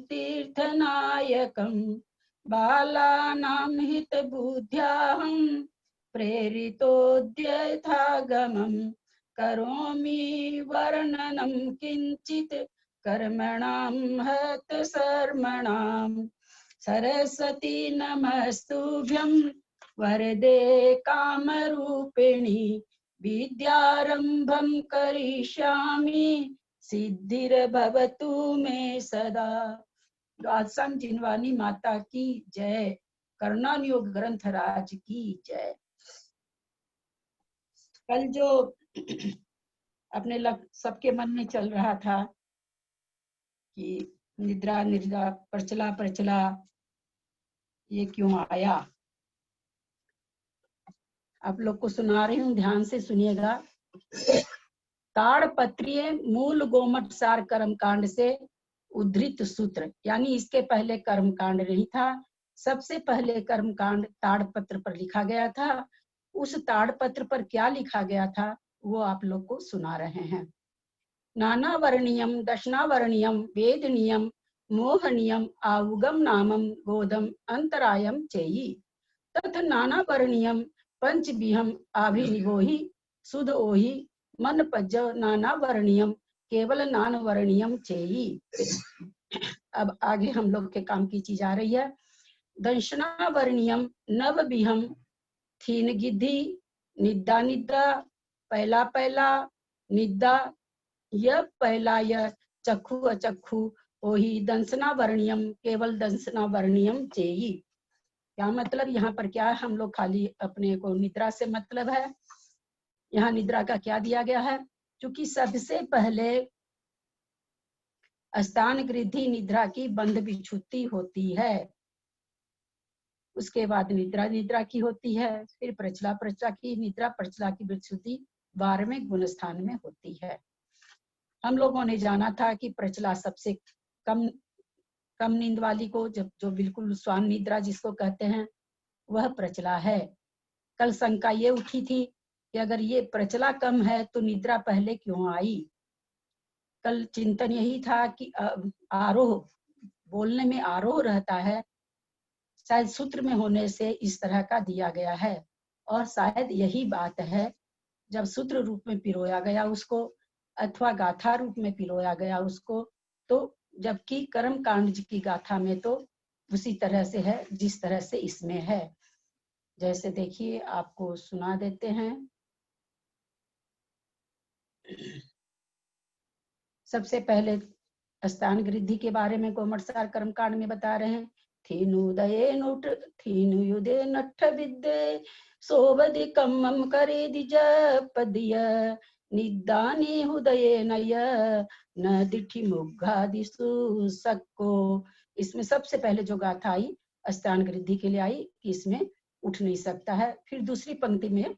तीर्थनायकं बालानां हितबुद्ध्याहं प्रेरितोऽद्यथागमं करोमि वर्णनं किञ्चित् कर्मणां हतशर्मणां। सरस्वती नमस्तुभ्यं वरदे कामरूपिणि विद्यारंभं करिष्यामि सिद्धिर्भवतु मे सदा। आसम जिनवानी माता की जय। करुणानियोग ग्रंथ राज की जय। कल जो अपने सबके मन में चल रहा था कि निद्रा निद्रा प्रचला प्रचला ये क्यों आया, आप लोग को सुना रही हूँ, ध्यान से सुनिएगा। ताड़पत्रीय मूल गोमट सार कर्मकांड से उद्धृत सूत्र, यानी इसके पहले कर्मकांड नहीं था। सबसे पहले कर्मकांड ताड़पत्र पर लिखा गया था। उस ताड़पत्र पर क्या लिखा गया था वो आप लोग को सुना रहे हैं। नाना वर्णीयम दशनावर्णीयम वेदनीयम मोहनीयम आउगम नामम गोदम अंतरायम चेयी तथ नाना वर्णीयम पंचविहम आभिनिवोहि सुध ओहि मन पज्ज नाना वर्णीयम केवल नान वर्णीयम चेयी। अब आगे हम लोग के काम की चीज आ रही है। दंशना वर्णीयम नव विहम थीन गिद्धि निद्दा निद्रा पहला पहला निद्दा यह पहला यह चक्षु अचक्षु ओहि दंसना वर्णीयम केवल दंसना वर्णीयम चेयी। क्या मतलब, यहाँ पर क्या है, हम लोग खाली अपने को निद्रा से मतलब है। यहाँ निद्रा का क्या दिया गया है, क्योंकि सबसे पहले स्थान गृद्धि निद्रा की बंध विच्छुत्ति होती है, उसके बाद निद्रा निद्रा की होती है, फिर प्रचला प्रचला की, निद्रा प्रचला की विच्छुत्ति 12वें गुण स्थान में होती है। हम लोगों ने जाना था कि प्रचला सबसे कम नींद वाली को, जब जो बिल्कुल स्वान निद्रा जिसको कहते हैं वह प्रचला है। कल शंका ये उठी थी कि अगर ये प्रचला कम है तो निद्रा पहले क्यों आई। कल चिंतन यही था कि आरोह, बोलने में आरोह रहता है, शायद सूत्र में होने से इस तरह का दिया गया है, और शायद यही बात है जब सूत्र रूप में पिरोया गया उसको अथवा गाथा रूप में पिरोया गया उसको, तो जबकि कर्म कांड की गाथा में तो उसी तरह से है जिस तरह से इसमें है। जैसे देखिए आपको सुना देते हैं। सबसे पहले स्थान गृद्धि के बारे में कोमटसार कर्मकांड में बता रहे हैं। थीनुदये नुट थीनु युदे नट्ठ विद्ये सोवदि कम्मम करे दिज पदिय निदानी हुदये नय न दिठी मुग्घादिसु सक्को। इसमें सबसे पहले जो गाथा आई स्थान गृद्धि के लिए आई कि इसमें उठ नहीं सकता है। फिर दूसरी पंक्ति में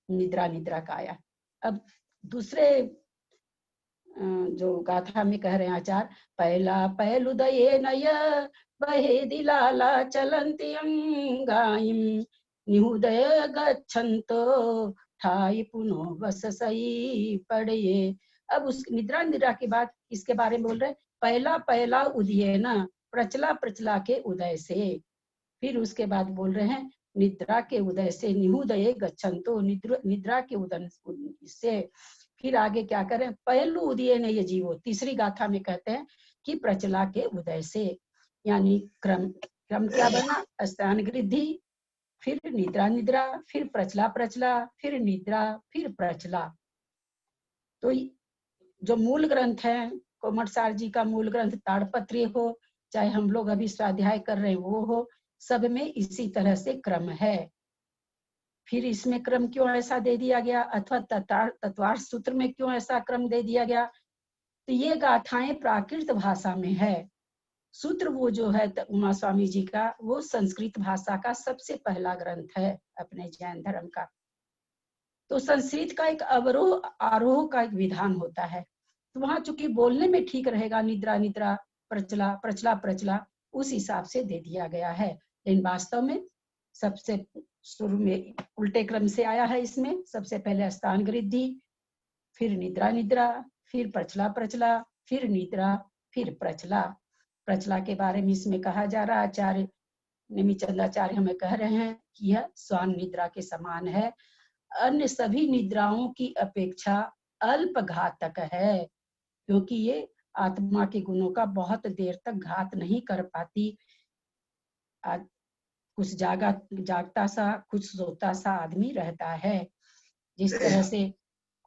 निद्रा निद्रा का आया। अब दूसरे जो गाथा में कह रहे हैं आचार्य, पहला पहलुदये नय बहे दिलाला चलंती अंगाइम निहुदय गच्छन्तो ठाई पुनो बस सही पड़े। अब उस निद्रा निद्रा के बाद इसके बारे में बोल रहे, पहला पहला उदय न प्रचला प्रचला के उदय से। फिर उसके बाद बोल रहे हैं निद्रा के उदय से निहुदये गच्छन्तो निद्रा के उदय से। फिर आगे क्या करें, पहलू उदय ने ये जीवो, तीसरी गाथा में कहते हैं कि प्रचला के उदय से, यानी क्रम क्या बना, स्थान गृद्धि, फिर निद्रा निद्रा, फिर प्रचला प्रचला, फिर निद्रा, फिर प्रचला। तो जो मूल ग्रंथ है कोमटसार जी का मूल ग्रंथ ताड़पत्री हो, चाहे हम लोग अभी स्वाध्याय कर रहे हैं वो हो, सब में इसी तरह से क्रम है। फिर इसमें क्रम क्यों ऐसा दे दिया गया, अथवा तत्वार्थ सूत्र में क्यों ऐसा क्रम दे दिया गया, तो ये गाथाएं प्राकृत भाषा में है। सूत्र वो जो है उमा स्वामी जी का, वो संस्कृत भाषा का सबसे पहला ग्रंथ है अपने जैन धर्म का। तो संस्कृत का एक अवरोह आरोह का एक विधान होता है, तो वहां चूंकि बोलने में ठीक रहेगा निद्रा निद्रा प्रचला प्रचला प्रचला, उस हिसाब से दे दिया गया है। लेकिन वास्तव में सबसे शुरू में उल्टे क्रम से आया है। इसमें सबसे पहले स्थान गृद्धि, फिर निद्रा निद्रा, फिर प्रचला प्रचला, फिर निद्रा, फिर प्रचला। प्रचला के बारे में इसमें कहा जा रहा है। आचार्य नेमिचंद्राचार्य हमें कह रहे हैं कि यह स्वान निद्रा के समान है, अन्य सभी निद्राओं की अपेक्षा अल्प घातक है, क्योंकि ये आत्मा के गुणों का बहुत देर तक घात नहीं कर पाती। कुछ जागता सा कुछ सोता सा आदमी रहता है। जिस तरह से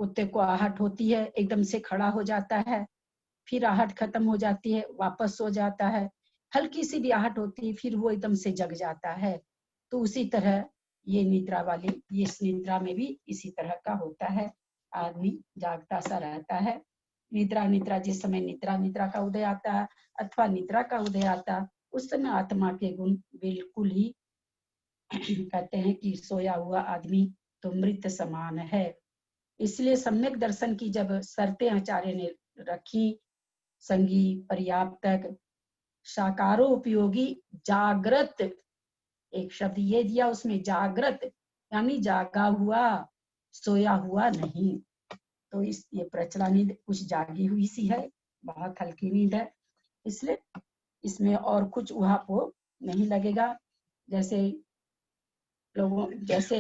कुत्ते को आहट होती है, एकदम से खड़ा हो जाता है, फिर आहट खत्म हो जाती है, वापस सो जाता है, हल्की सी भी आहट होती है, फिर वो एकदम से जग जाता है। तो उसी तरह ये इस निद्रा में भी इसी तरह का होता है, आदमी जागता सा रहता है। निद्रा जिस समय निद्रा का उदय आता है अथवा निद्रा का उदय आता, उस समय आत्मा के गुण बिल्कुल ही कहते हैं कि सोया हुआ आदमी तो मृत समान है। इसलिए सम्यक दर्शन की जब शर्तें आचार्य ने रखी, संगी, पर्याप्तक, साकारोपयोगी, जागृत, एक शब्द ये दिया उसमें, जागृत यानी जागा हुआ, सोया हुआ नहीं। तो ये प्रचला नींद कुछ जागी हुई सी है, बहुत हल्की नींद है, इसलिए इसमें और कुछ वहां को नहीं लगेगा। जैसे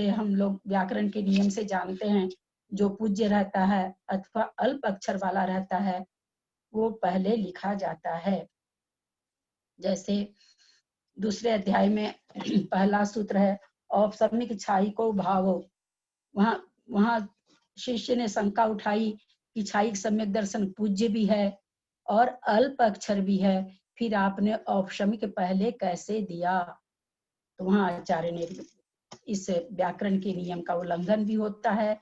हम लोग व्याकरण के नियम से जानते हैं, जो पूज्य रहता है अथवा अल्प अक्षर वाला रहता है वो पहले लिखा जाता है। जैसे दूसरे अध्याय में पहला सूत्र है, औपसमिक छाई को भावो। वहां शिष्य ने शंका उठाई कि छाई सम्यक दर्शन पूज्य भी है और अल्प अक्षर भी है, फिर आपने औपसमिक पहले कैसे दिया? तो वहां आचार्य ने इस व्याकरण के नियम का उल्लंघन भी होता है,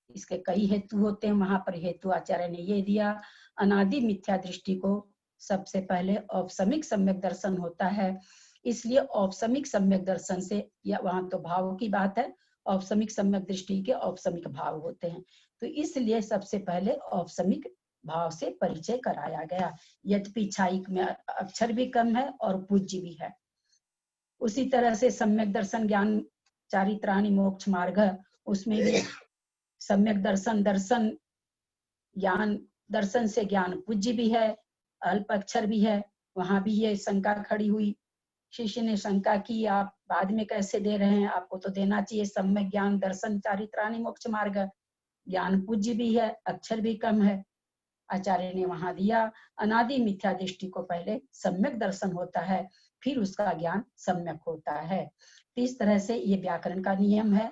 इसके कई हेतु होते हैं। वहां पर हेतु आचार्य ने ये दिया, अनादि मिथ्या दृष्टि को सबसे पहले औपसमिक सम्यक दर्शन होता है, इसलिए औपसमिक सम्यक दर्शन से, या वहां तो भाव की बात है, औपसमिक सम्यक दृष्टि के औपसमिक भाव होते हैं, तो इसलिए सबसे पहले औपसमिक भाव से परिचय कराया गया। यद्यपि छाईक में अक्षर भी कम है और पूज्य भी है। उसी तरह से सम्यक दर्शन ज्ञान चारित्राणि मोक्ष मार्ग, उसमें भी सम्यक दर्शन ज्ञान, दर्शन से ज्ञान पूज्य भी है, अल्प अक्षर भी है। वहां भी ये शंका खड़ी हुई, शिष्य ने शंका की, आप बाद में कैसे दे रहे हैं, आपको तो देना चाहिए सम्यक ज्ञान दर्शन चारित्राणि मोक्ष मार्ग, ज्ञान पूज्य भी है, अक्षर भी कम है। आचार्य ने वहां दिया, अनादि मिथ्या दृष्टि को पहले सम्यक दर्शन होता है, फिर उसका ज्ञान सम्यक होता है। तो इस तरह से ये व्याकरण का नियम है।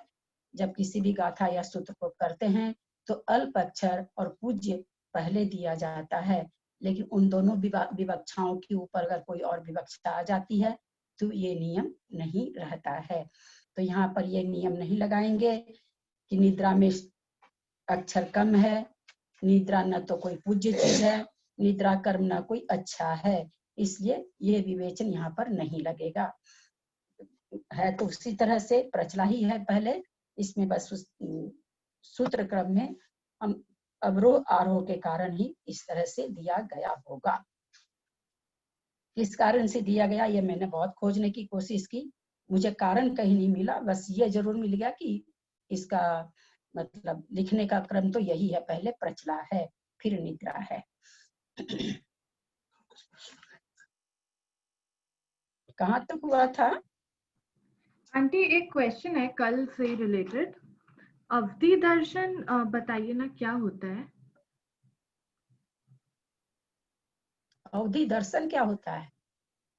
जब किसी भी गाथा या सूत्र को करते हैं तो अल्प अक्षर और पूज्य पहले दिया जाता है, लेकिन उन दोनों विवक्षाओं के ऊपर अगर कोई और विवक्षा आ जाती है तो ये नियम नहीं रहता है। तो यहाँ पर ये नियम नहीं लगाएंगे कि निद्रा में अक्षर कम है, निद्रा न तो कोई पूज्य चीज है, निद्रा कर्म न कोई अच्छा है, इसलिए ये विवेचन यहाँ पर नहीं लगेगा। है तो उसी तरह से प्रचला ही है पहले, इसमें बस सूत्र क्रम में हम अवरोह आरोह के कारण ही इस तरह से दिया गया होगा। किस कारण से दिया गया ये मैंने बहुत खोजने की कोशिश की, मुझे कारण कहीं नहीं मिला, बस ये जरूर मिल गया कि इसका मतलब लिखने का क्रम तो यही है, पहले प्रचला है फिर निद्रा है। कहाँ तक हुआ था आंटी? एक क्वेश्चन है कल से रिलेटेड, अवधि दर्शन बताइए ना क्या होता है? अवधि दर्शन क्या होता है?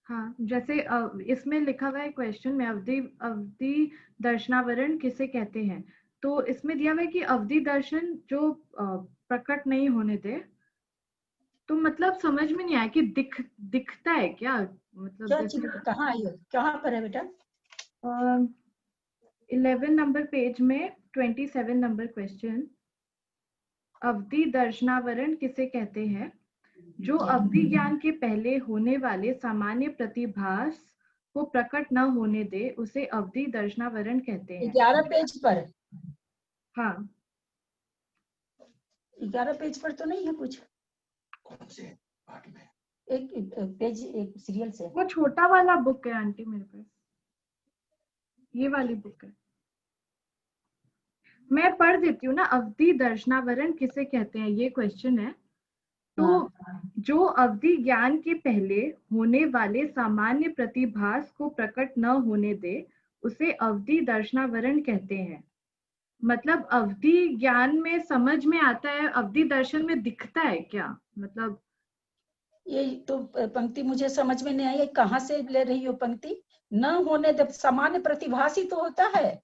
हाँ, जैसे इसमें लिखा हुआ है क्वेश्चन में, अवधि दर्शनावरण किसे कहते हैं, तो इसमें दिया हुआ है कि अवधि दर्शन जो प्रकट नहीं होने दे, तो मतलब समझ में नहीं आया कि दिखता है क्या, मतलब क्या जैसे कहाँ आई हो, कहाँ पर है बेटा? 11 नंबर पेज में 27 नंबर क्वेश्चन, अवधि दर्शनावरण किसे कहते हैं, जो अवधि ज्ञान के पहले होने वाले सामान्य प्रतिभास को प्रकट न होने दे उसे अवधि दर्शनावरण कहते हैं। 11 पेज पर? हाँ, 11 पेज पर तो नहीं है कुछ, एक पेज एक सीरियल से। वो छोटा वाला बुक है आंटी मेरे पास, ये वाली बुक है, मैं पढ़ देती हूँ ना। अवधि दर्शनावरण किसे कहते हैं, ये क्वेश्चन है, तो जो अवधि ज्ञान के पहले होने वाले सामान्य प्रतिभास को प्रकट न होने दे उसे अवधि दर्शनावरण कहते हैं। मतलब अवधि ज्ञान में समझ में आता है, अवधि दर्शन में दिखता है क्या? मतलब ये तो पंक्ति मुझे समझ में नहीं आई, कहाँ से ले रही हो पंक्ति? न होने दे, सामान्य प्रतिभासी तो होता है,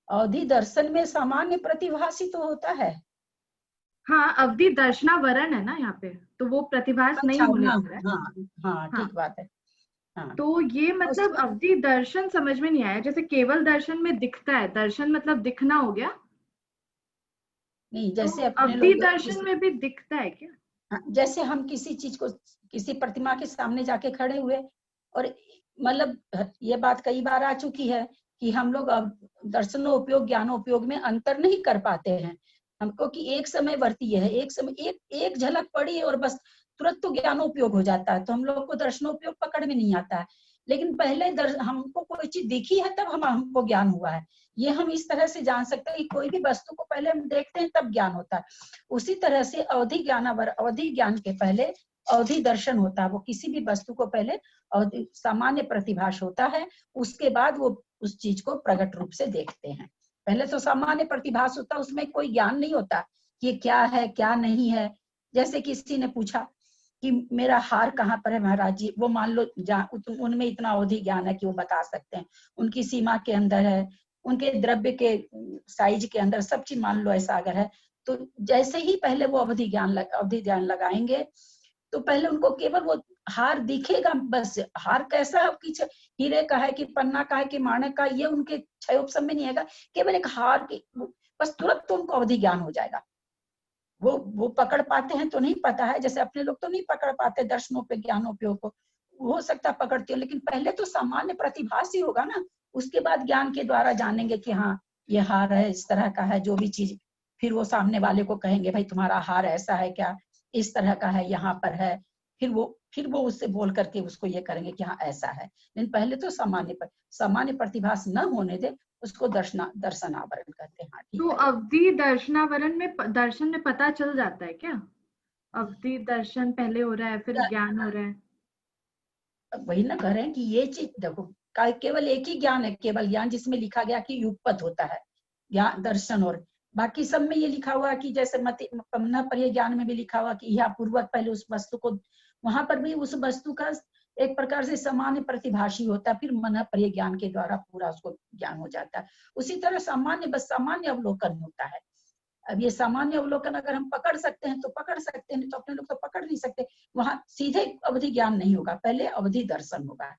अवधि दर्शन में सामान्य प्रतिभासी तो होता है। हाँ, अवधि दर्शनावरण है ना यहाँ पे, तो वो प्रतिभास नहीं अच्छा, होने हाँ दे रहा है। हाँ हाँ, हाँ, ठीक बात है। हाँ, तो ये मतलब उसमें अवधि दर्शन समझ में नहीं आया। जैसे केवल दर्शन में दिखता है, दर्शन मतलब दिखना हो गया, नहीं, तो जैसे अपने अवधि लोग दर्शन में भी दिखता है क्या? हाँ, जैसे हम किसी चीज को, किसी प्रतिमा के सामने जाके खड़े हुए और मतलब ये बात कई बार आ चुकी है कि हम लोग अब दर्शनोपयोग ज्ञानोपयोग में अंतर नहीं कर पाते हैं। हमको कि एक समय वर्ती है, एक समय एक झलक पड़ी और बस तुरंत तो ज्ञानोपयोग हो जाता है, तो हम लोग को दर्शनोपयोग पकड़ में नहीं आता है। लेकिन पहले हमको कोई चीज दिखी है तब हमको ज्ञान हुआ है। ये हम इस तरह से जान सकते हैं कि कोई भी वस्तु को पहले हम देखते हैं तब ज्ञान होता है। उसी तरह से अवधि ज्ञान के पहले अवधि दर्शन होता है। वो किसी भी वस्तु को पहले अवधि सामान्य प्रतिभास होता है, उसके बाद वो उस चीज को प्रकट रूप से देखते हैं। पहले तो सामान्य प्रतिभास होता है, उसमें कोई ज्ञान नहीं होता कि क्या है क्या नहीं है। जैसे किसी ने पूछा कि मेरा हार कहाँ पर है महाराज जी, वो मान लो उनमें इतना अवधि ज्ञान है कि वो बता सकते हैं, उनकी सीमा के अंदर है, उनके द्रव्य के साइज के अंदर सब चीज मान लो ऐसा अगर है, तो जैसे ही पहले वो अवधि ज्ञान लगाएंगे तो पहले उनको केवल वो हार दिखेगा, बस हार कैसा है कि हीरे का है कि पन्ना का है कि माणक का, ये उनके क्षयोपम में नहीं आएगा, केवल एक हार की बस तुरंत तो उनको अवधि ज्ञान हो जाएगा। वो पकड़ पाते हैं तो नहीं पता है, जैसे अपने लोग तो नहीं पकड़ पाते दर्शनों पे ज्ञानोपयोग को, हो सकता है पकड़ते हो, लेकिन पहले तो सामान्य प्रतिभास ही होगा ना, उसके बाद ज्ञान के द्वारा जानेंगे कि हाँ ये हार है, इस तरह का है जो भी चीज, फिर वो सामने वाले को कहेंगे भाई तुम्हारा हार ऐसा है क्या, इस तरह का है, यहाँ पर है, फिर वो उससे बोल करके उसको ये करेंगे कि हाँ ऐसा है। लेकिन पहले तो सामान्य प्रतिभास न होने दे उसको दर्शनावरण कहते हैं। हाँ तो ठीक है। अवधि दर्शनावरण में दर्शन में पता चल जाता है क्या? अवधि दर्शन पहले हो रहा है फिर ज्ञान हो रहा है? वही ना कह रहे हैं कि ये चीज देखो, केवल एक ही ज्ञान है, केवल ज्ञान जिसमें लिखा गया कि युगपत होता है ज्ञान दर्शन, और बाकी सब में ये लिखा हुआ कि जैसे मन पर ज्ञान में भी लिखा हुआ कि यह पूर्वक पहले उस वस्तु को, वहां पर भी उस वस्तु का एक प्रकार से सामान्य प्रतिभाषी होता है, फिर मन पर ज्ञान के द्वारा पूरा उसको ज्ञान हो जाता है। उसी तरह सामान्य बस सामान्य अवलोकन होता है। अब ये सामान्य अवलोकन अगर हम पकड़ सकते हैं तो पकड़ सकते हैं, तो अपने लोग तो पकड़ नहीं सकते, वहां सीधे अवधि ज्ञान नहीं होगा, पहले अवधि दर्शन होगा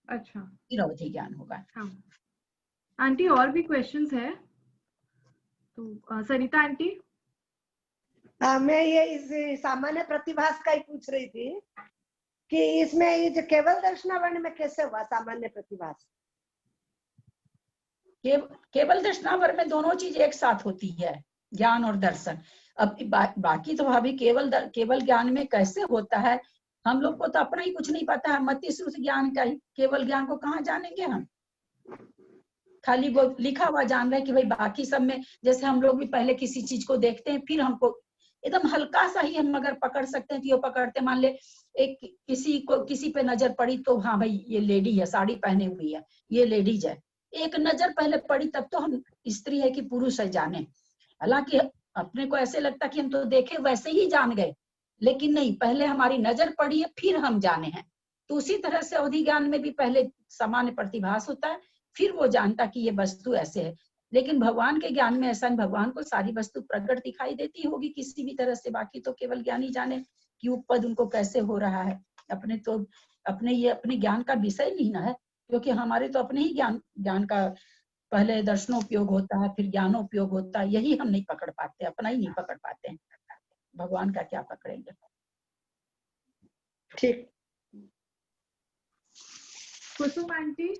अच्छा, फिर अवधि ज्ञान होगा। हाँ। आंटी और भी क्वेश्चंस है तो सरिता आंटी। हाँ, मैं ये इस सामान्य प्रतिभास का ही पूछ रही थी कि इसमें ये जो केवल दर्शनावरण में कैसे हुआ सामान्य प्रतिभास? केवल दर्शनावर में दोनों चीज एक साथ होती है, ज्ञान और दर्शन। अब बाकी तो भाभी केवल ज्ञान में कैसे होता है, हम लोग को तो अपना ही कुछ नहीं पता है, मति श्रुत ज्ञान का ही, केवल ज्ञान को कहाँ जानेंगे हम, खाली वो लिखा हुआ जान रहे हैं कि भाई बाकी सब में, जैसे हम लोग भी पहले किसी चीज को देखते हैं फिर हमको एकदम हल्का सा ही हम अगर पकड़ सकते हैं तो ये पकड़ते, मान ले एक किसी पे नजर पड़ी तो हाँ भाई ये लेडी है, साड़ी पहने हुई है, ये लेडीज है, एक नजर पहले पड़ी तब तो हम स्त्री है कि पुरुष है जाने। हालांकि अपने को ऐसे लगता कि हम तो देखे वैसे ही जान गए, लेकिन नहीं, पहले हमारी नजर पड़ी है फिर हम जाने हैं। तो उसी तरह से अवधि ज्ञान में भी पहले सामान्य प्रतिभास होता है, फिर वो जानता कि ये वस्तु ऐसे है। लेकिन भगवान के ज्ञान में ऐसा नहीं, भगवान को सारी वस्तु प्रकट दिखाई देती होगी किसी भी तरह से, बाकी तो केवल ज्ञानी जाने कि उपपद उनको कैसे हो रहा है। अपने ये अपने ज्ञान का विषय नहीं ना है, क्योंकि हमारे तो अपने ही ज्ञान का पहले दर्शनोपयोग होता है फिर ज्ञानोपयोग होता है, यही हम नहीं पकड़ पाते, अपना ही नहीं पकड़ पाते हैं, भगवान का क्या पकड़ेंगे। ठीक। कुसुम आंटी।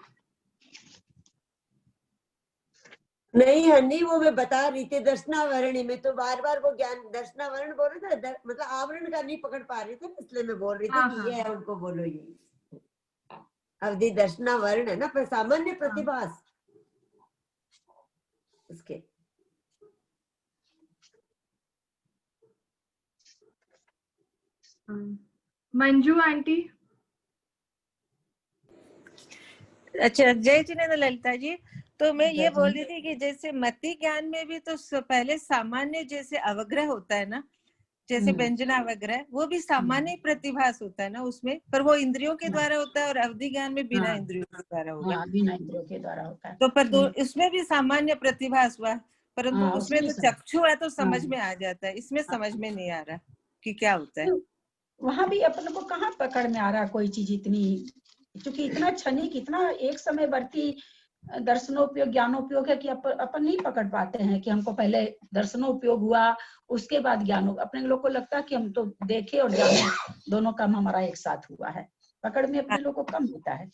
नहीं हनी, वो मैं बता रही थी दर्शनावरणी में तो बार बार वो ज्ञान दर्शनावरण बोल रहे थे, मतलब आवरण का नहीं पकड़ पा रही थी, इसलिए मैं बोल रही थी कि ये है उनको बोलो, ये अवधि दर्शनावरण है ना, पर सामान्य प्रतिभास उसके। मंजू आंटी। अच्छा, जय जिनेन्द्र ललिता जी। तो मैं जय ये बोल जिनेन्द्र। रही थी कि जैसे मति ज्ञान में भी तो पहले सामान्य जैसे अवग्रह होता है ना, जैसे व्यंजनावग्रह, वो भी सामान्य प्रतिभास होता है ना उसमें, पर वो इंद्रियों के द्वारा होता है और अवधि ज्ञान में बिना हाँ इंद्रियों के द्वारा होगा। हाँ, बिना इंद्रियों के द्वारा होता है। तो पर उसमें भी सामान्य प्रतिभास हुआ, परंतु हाँ, उसमें उसमें तो सब। चक्षु है तो समझ हाँ में आ जाता है, इसमें हाँ, समझ में नहीं आ रहा कि क्या होता है। वहां भी अपन को कहाँ पकड़ में आ रहा कोई चीज इतनी, क्योंकि इतना क्षणिक, इतना एक समय वर्ती दर्शनोपयोग ज्ञानोपयोग है कि अपन नहीं पकड़ पाते हैं कि हमको पहले दर्शनोपयोग हुआ उसके बाद ज्ञान होगा। अपने लोग को लगता है कि हम तो देखे और जाने, दोनों काम हमारा एक साथ हुआ है। पकड़ में अपने लोग को कम होता है।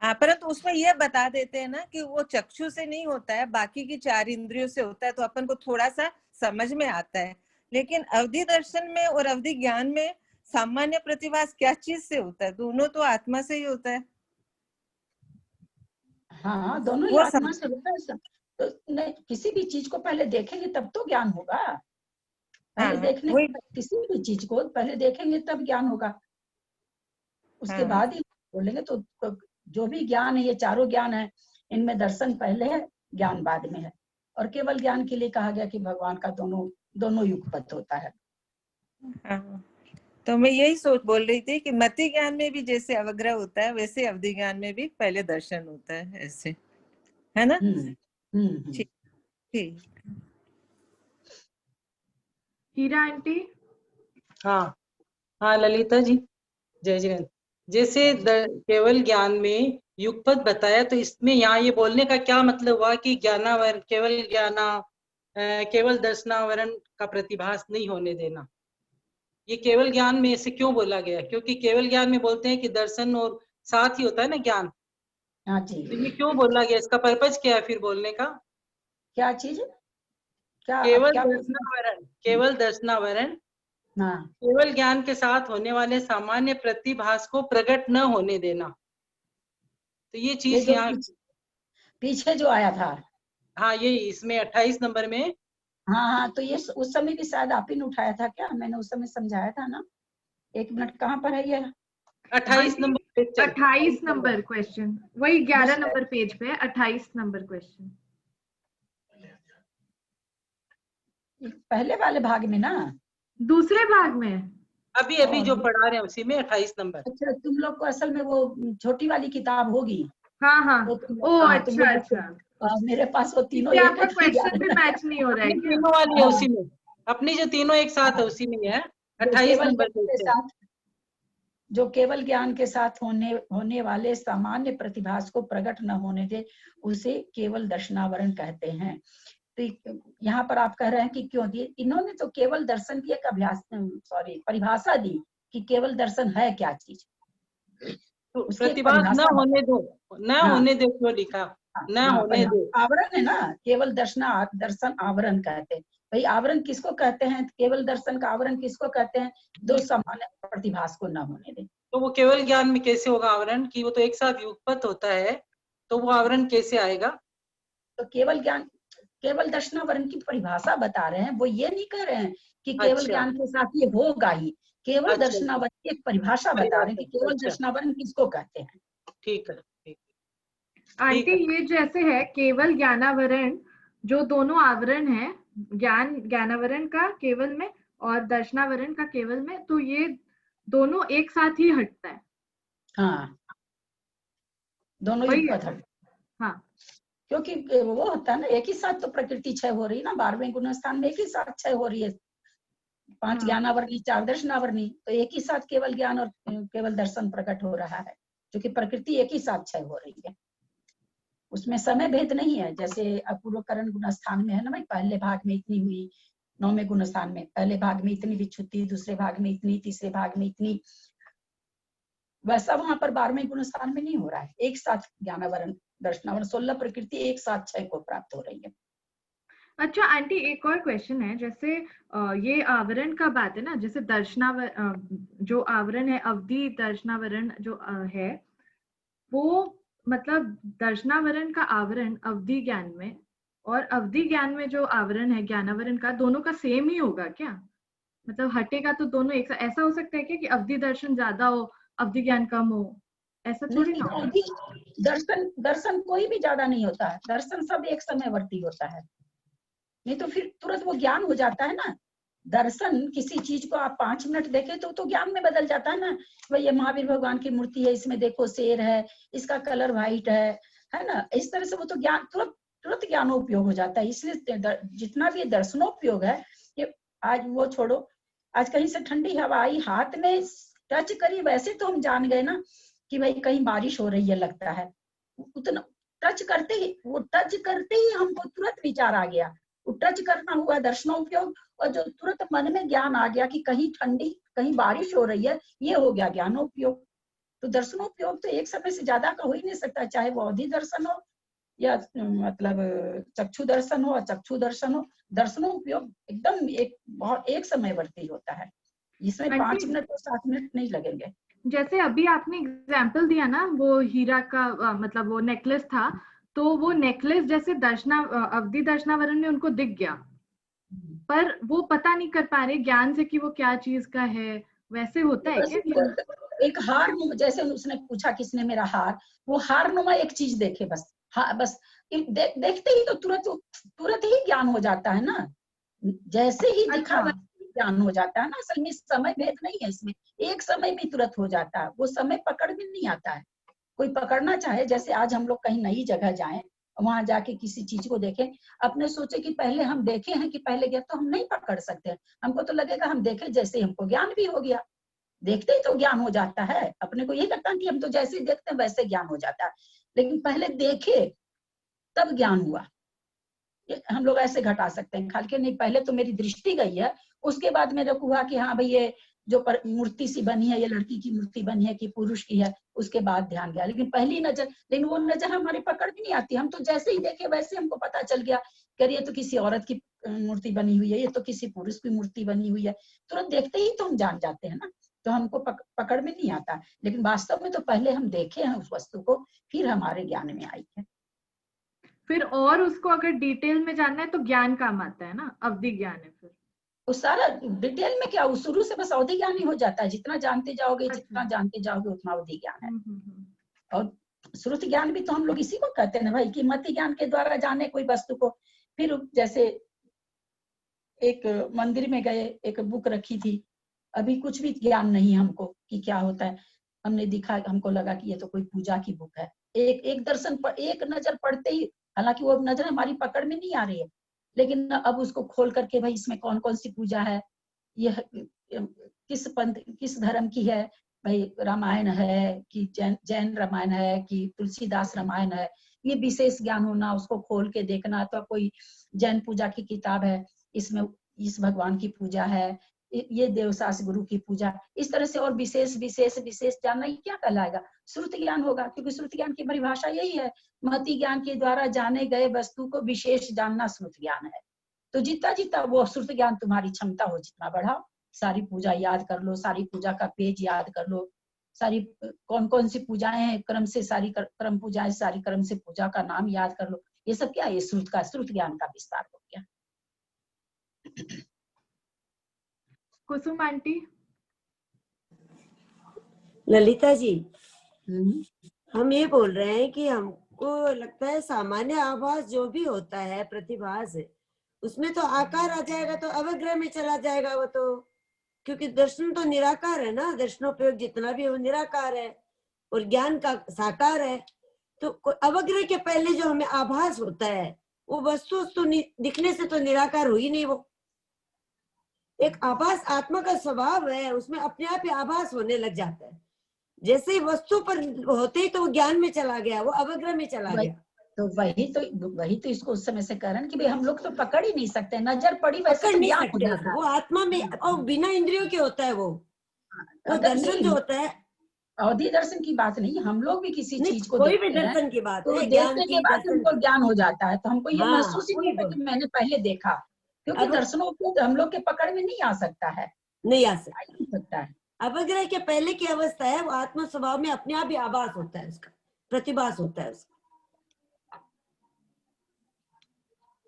हाँ, परंतु उसमें यह बता देते हैं ना कि वो चक्षु से नहीं होता है, बाकी की 4 इंद्रियों से होता है, तो अपन को थोड़ा सा समझ में आता है। लेकिन अवधि दर्शन में और अवधि ज्ञान में सामान्य प्रतिभास क्या चीज से होता है? दोनों तो आत्मा से ही होता है। हाँ, दोनों ही वो आत्मा से होता है सब। तो नहीं, किसी भी चीज को पहले देखेंगे तब तो ज्ञान होगा। पहले हाँ, देखने वही। किसी भी चीज को पहले देखेंगे तब ज्ञान होगा, उसके हाँ, बाद ही बोलेंगे। तो जो भी ज्ञान है, ये चारों ज्ञान है, इनमें दर्शन पहले है, ज्ञान बाद में है। और केवल ज्ञान के लिए कहा गया कि भगवान का दोनों युगपत होता है। हाँ। तो मैं यही सोच बोल रही थी कि मति ज्ञान में भी जैसे अवग्रह होता है, वैसे अवधि ज्ञान में भी पहले दर्शन होता है, ऐसे है ना? ठीक ठीक। हीरा आंटी। हाँ हाँ ललिता जी, जय जिनेन्द्र। जैसे केवल ज्ञान में युगपत बताया, तो इसमें यहाँ ये बोलने का क्या मतलब हुआ कि ज्ञानावरण केवल केवल दर्शनावरण का प्रतिभास नहीं होने देना? ये केवल ज्ञान में ऐसे क्यों बोला गया? क्योंकि केवल ज्ञान में बोलते हैं कि दर्शन और साथ ही होता है ना ज्ञान। हाँ जी। तो ये क्यों बोला गया? इसका पर्पज क्या है फिर बोलने का? क्या चीज? क्या आप क्या केवल दर्शनावरण हाँ, केवल ज्ञान के साथ होने वाले सामान्य प्रतिभास को प्रकट न होने देना। तो ये ये चीज जो यहाँ, पीछे जो आया था। हाँ ये इसमें 28 नंबर में। हाँ हाँ, तो ये उस समय भी शायद आप ही ने उठाया था क्या? मैंने उस समय समझाया था ना। 1 मिनट, कहाँ पर है ये? 28 नंबर पे चल, 28 नंबर क्वेश्चन, वही 11 दूसरे- नंबर पेज पे है, 28 नंबर क्वेश्चन। पहले वाले भाग में ना? दूसरे भाग में अभी अभी जो पढ़ा रहे हैं उसी में 28 नंबर। अच्छा, तुम लोग को असल में वो छोटी वाली किताब होगी। हाँ हाँ। तो ओ तुम अच्छा लोग अच्छा, मेरे पास वो तीनों इसलिए एक आपका एक ही क्वेश्चन भी मैच नहीं हो रहा है अपनी क्या? तीनों वाली है हाँ, उसी में, अपनी जो तीनों एक साथ है उसी में है। 28 केवल नंबर ज्ञान पे के से। साथ, जो केवल ज्ञान के साथ होने वाले सामान्य प्रतिभास को प्रकट न होने दे, उसे केवल दर्शनावरण कहते हैं। तो यहाँ पर आप कह रहे हैं कि क्यों दिए? इन्होंने तो केवल दर्शन की एक परिभाषा दी कि केवल दर्शन है क्या चीज, तो उसकी एक प्रतिभास न परिभाषा होने दो, न हाँ होने दो क्यों लिखा? न हाँ, होने दो। आवरण है ना, केवल दर्शन आवरण कहते हैं। भाई आवरण किसको कहते हैं? केवल दर्शन का आवरण किसको कहते हैं? दो सामान्य प्रतिभास को न होने दे। तो वो केवल ज्ञान में कैसे होगा आवरण? कि वो तो एक साथ युगपत होता है, तो वो आवरण कैसे आएगा? तो केवल ज्ञान, केवल दर्शनावरण की परिभाषा बता रहे हैं, वो ये नहीं कह रहे हैं कि केवल अच्छा ज्ञान के साथ ये होगा ही। केवल अच्छा, दर्शनावरण की एक परिभाषा बता रहे हैं कि केवल अच्छा दर्शनावरण किसको कहते हैं। ठीक है, ठीक आंटी है। ये जैसे है केवल ज्ञानावरण, जो दोनों आवरण है, ज्ञानावरण का केवल में और दर्शनावरण का केवल में, तो ये दोनों एक साथ ही हटता है। हाँ, दोनों वही है। युगपत है, हाँ क्योंकि वो होता है ना, एक ही साथ तो प्रकृति क्षय हो रही है ना। 12वें गुणस्थान में एक ही साथ क्षय हो रही है, 5 हाँ। ज्ञानावरणी 4 दर्शनावरणी, तो एक ही साथ केवल ज्ञान और केवल दर्शन प्रकट हो रहा है, क्योंकि प्रकृति एक ही साथ क्षय हो रही है। उसमें समय भेद नहीं है, जैसे अपूर्वकरण गुणस्थान में है ना भाई, पहले भाग में इतनी हुई, 9वें गुणस्थान में पहले भाग में इतनी विच्छुद्धि, दूसरे भाग में इतनी, तीसरे भाग में इतनी, वैसा वहां पर 12वें गुणस्थान में नहीं हो रहा है। एक साथ ज्ञानावरण दर्शनावरण 16 प्रकृति एक साथ क्षय को प्राप्त हो रही है। अच्छा आंटी, एक और क्वेश्चन है, जैसे ये आवरण का बात है ना, जैसे जो आवरण है, अवधि दर्शनावरण जो है, वो मतलब दर्शनावरण का आवरण अवधि ज्ञान में और अवधि ज्ञान में जो आवरण है ज्ञानावरण का, दोनों का सेम ही होगा क्या? मतलब हटेगा तो दोनों एक ऐसा हो सकता है क्या कि अवधि दर्शन ज्यादा हो, अवधि ज्ञान कम हो? ऐसा थोड़ी नहीं, ना होगा। अवधि दर्शन दर्शन कोई भी ज्यादा नहीं होता है, दर्शन सब एक समयवर्ती होता है, नहीं तो फिर तुरंत वो ज्ञान हो जाता है ना। दर्शन किसी चीज को आप 5 मिनट देखे तो ज्ञान में बदल जाता है ना। भाई ये महावीर भगवान की मूर्ति है, इसमें देखो शेर है, इसका कलर व्हाइट है ना। इस तरह से वो तो ज्ञान तुरंत तुरंत ज्ञानोपयोग हो जाता है। इसलिए जितना भी दर्शनोपयोग है, ये आज वो छोड़ो, आज कहीं से ठंडी हवा आई, हाथ में टच करी, वैसे तो हम जान गए ना कि भाई कहीं बारिश हो रही है लगता है। उतना टच करते ही हमको तुरंत विचार आ गया, वो टच करना हुआ दर्शनोपयोग। और जो तुरंत मन में ज्ञान आ गया कि कहीं ठंडी, कहीं बारिश हो रही है, ये हो गया ज्ञानोपयोग। तो दर्शनोपयोग तो एक समय से ज्यादा का हो ही नहीं सकता, चाहे वो अवधि दर्शन हो या मतलब चक्षु दर्शन हो, अचक्षु दर्शन हो। दर्शनोपयोग एकदम एक समयवर्ती होता है, इसमें 5 मिनट और 7 मिनट नहीं लगेंगे। जैसे अभी आपने एग्जाम्पल दिया ना, वो हीरा का मतलब वो नेकलेस था, तो वो नेकलेस जैसे अवधि दर्शनावरण में उनको दिख गया, पर वो पता नहीं कर पा रहे ज्ञान से कि वो क्या चीज का है। वैसे होता है क्या? एक हार, जैसे उसने पूछा किसने मेरा हार, वो हार नुमा एक चीज देखे बस, हाँ बस देखते ही तो तुरंत ही ज्ञान हो जाता है ना। जैसे ही दिखा अच्छा। ज्ञान हो जाता है ना। असल में समय भेद नहीं है इसमें, एक समय में तुरंत हो जाता है, वो समय पकड़ में नहीं आता है। कोई पकड़ना चाहे, जैसे आज हम लोग कहीं नई जगह जाएं, वहां जाके किसी चीज को देखें, अपने सोचे कि पहले हम देखे हैं कि पहले गया, तो हम नहीं पकड़ सकते। हमको तो लगेगा हम देखे, जैसे हमको ज्ञान भी हो गया। देखते ही तो ज्ञान हो जाता है, अपने को यही लगता है कि हम तो जैसे देखते हैं वैसे ज्ञान हो जाता है, लेकिन पहले देखे तब ज्ञान हुआ। हम लोग ऐसे घटा सकते हैं खाल के, नहीं पहले तो मेरी दृष्टि गई है, उसके बाद मेरे को हुआ कि हाँ भाई ये जो मूर्ति सी बनी है, ये लड़की की मूर्ति बनी है कि पुरुष की है, उसके बाद ध्यान गया। लेकिन पहली नजर, लेकिन वो नजर हमारी पकड़ में नहीं आती, हम तो जैसे ही देखे वैसे हमको पता चल गया कि ये तो किसी औरत की मूर्ति बनी हुई है, ये तो किसी पुरुष की मूर्ति बनी हुई है। तुरंत देखते ही तो हम जान जाते हैं ना, तो हमको पकड़ में नहीं आता। लेकिन वास्तव में तो पहले हम देखे हैं उस वस्तु को, फिर हमारे ज्ञान में आई है। फिर और उसको अगर डिटेल में जानना है तो ज्ञान काम आता है ना, अवधि ज्ञान है फिर। वो सारा डिटेल में क्या, शुरू से बस अवधि ज्ञान ही हो जाता है। जितना जानते जाओगे जितना जानते जाओगे उतना अवधि ज्ञान है। और श्रुति ज्ञान भी तो हम लोग इसी को कहते हैं ना भाई, कि मति ज्ञान के द्वारा जाने कोई वस्तु को। फिर जैसे एक मंदिर में गए, एक बुक रखी थी, अभी कुछ भी ज्ञान नहीं हमको कि क्या होता है। हमने दिखा, हमको लगा कि ये तो कोई पूजा की बुक है। एक दर्शन पर एक नजर पड़ते ही, हालांकि वो नजर हमारी पकड़ में नहीं आ रही है, लेकिन अब उसको खोल करके भाई इसमें कौन कौन सी पूजा है, यह किस पंथ किस धर्म की है, भाई रामायण है कि जैन रामायण है कि तुलसीदास रामायण है, ये विशेष ज्ञान होना, उसको खोल के देखना। तो कोई जैन पूजा की किताब है, इसमें इस भगवान की पूजा है, ये देवसास गुरु की पूजा, इस तरह से और विशेष विशेष विशेष जानना, ये क्या कहलाएगा? श्रुति ज्ञान होगा, क्योंकि श्रुति ज्ञान की परिभाषा यही है, मति ज्ञान के द्वारा जाने गए वस्तु को विशेष जानना श्रुति ज्ञान है। तो जितना जितना वो श्रुति ज्ञान तुम्हारी क्षमता हो जितना बढ़ाओ, सारी पूजा याद कर लो, सारी पूजा का पेज याद कर लो, सारी कौन कौन सी पूजाएं हैं क्रम से, सारी क्रम पूजाएं, सारी क्रम से पूजा का नाम याद कर लो। ये सब क्या है? ये श्रुत ज्ञान का विस्तार हो गया। कुसुम आंटी। ललिता जी, हम ये बोल रहे हैं कि हमको लगता है सामान्य आभास जो भी होता है प्रतिभास, उसमें तो आकार आ जाएगा तो अवग्रह में चला जाएगा वो तो, क्योंकि दर्शन तो निराकार है ना, दर्शनोपयोग जितना भी है वो निराकार है और ज्ञान का साकार है। तो अवग्रह के पहले जो हमें आभास होता है वो वस्तु तो दिखने से तो निराकार हुई नहीं। वो एक आभास आत्मा का स्वभाव है, उसमें अपने आप ही आभास होने लग जाता है। जैसे ही वस्तु पर होते ही तो वो ज्ञान में चला गया, वो अवग्रह में चला गया। तो वही तो इसको उस समय से कह रहे हैं कि भाई हम लोग तो पकड़ ही नहीं सकते, नजर पड़ी वैसे पकड़ तो नहीं ज्ञान हो सकते, जाता है। वो आत्मा में और बिना इंद्रियों के होता है वो दर्शन जो होता है। अवधि दर्शन की बात नहीं, हम लोग भी किसी चीज को कोई भी देखते हैं दर्शन की बात तो है, ज्ञान देखने के की, बाद दर्शन हमको की। ज्ञान हो जाता है, तो हमको ये हाँ, महसूस ही नहीं होता कि मैंने पहले देखा, क्योंकि दर्शनों को हम लोग के पकड़ में नहीं आ सकता है, नहीं आ सकता है। अवग्रह के पहले की अवस्था है, वो आत्म स्वभाव में अपने आप ही आभास होता है, उसका प्रतिभास होता है, उसका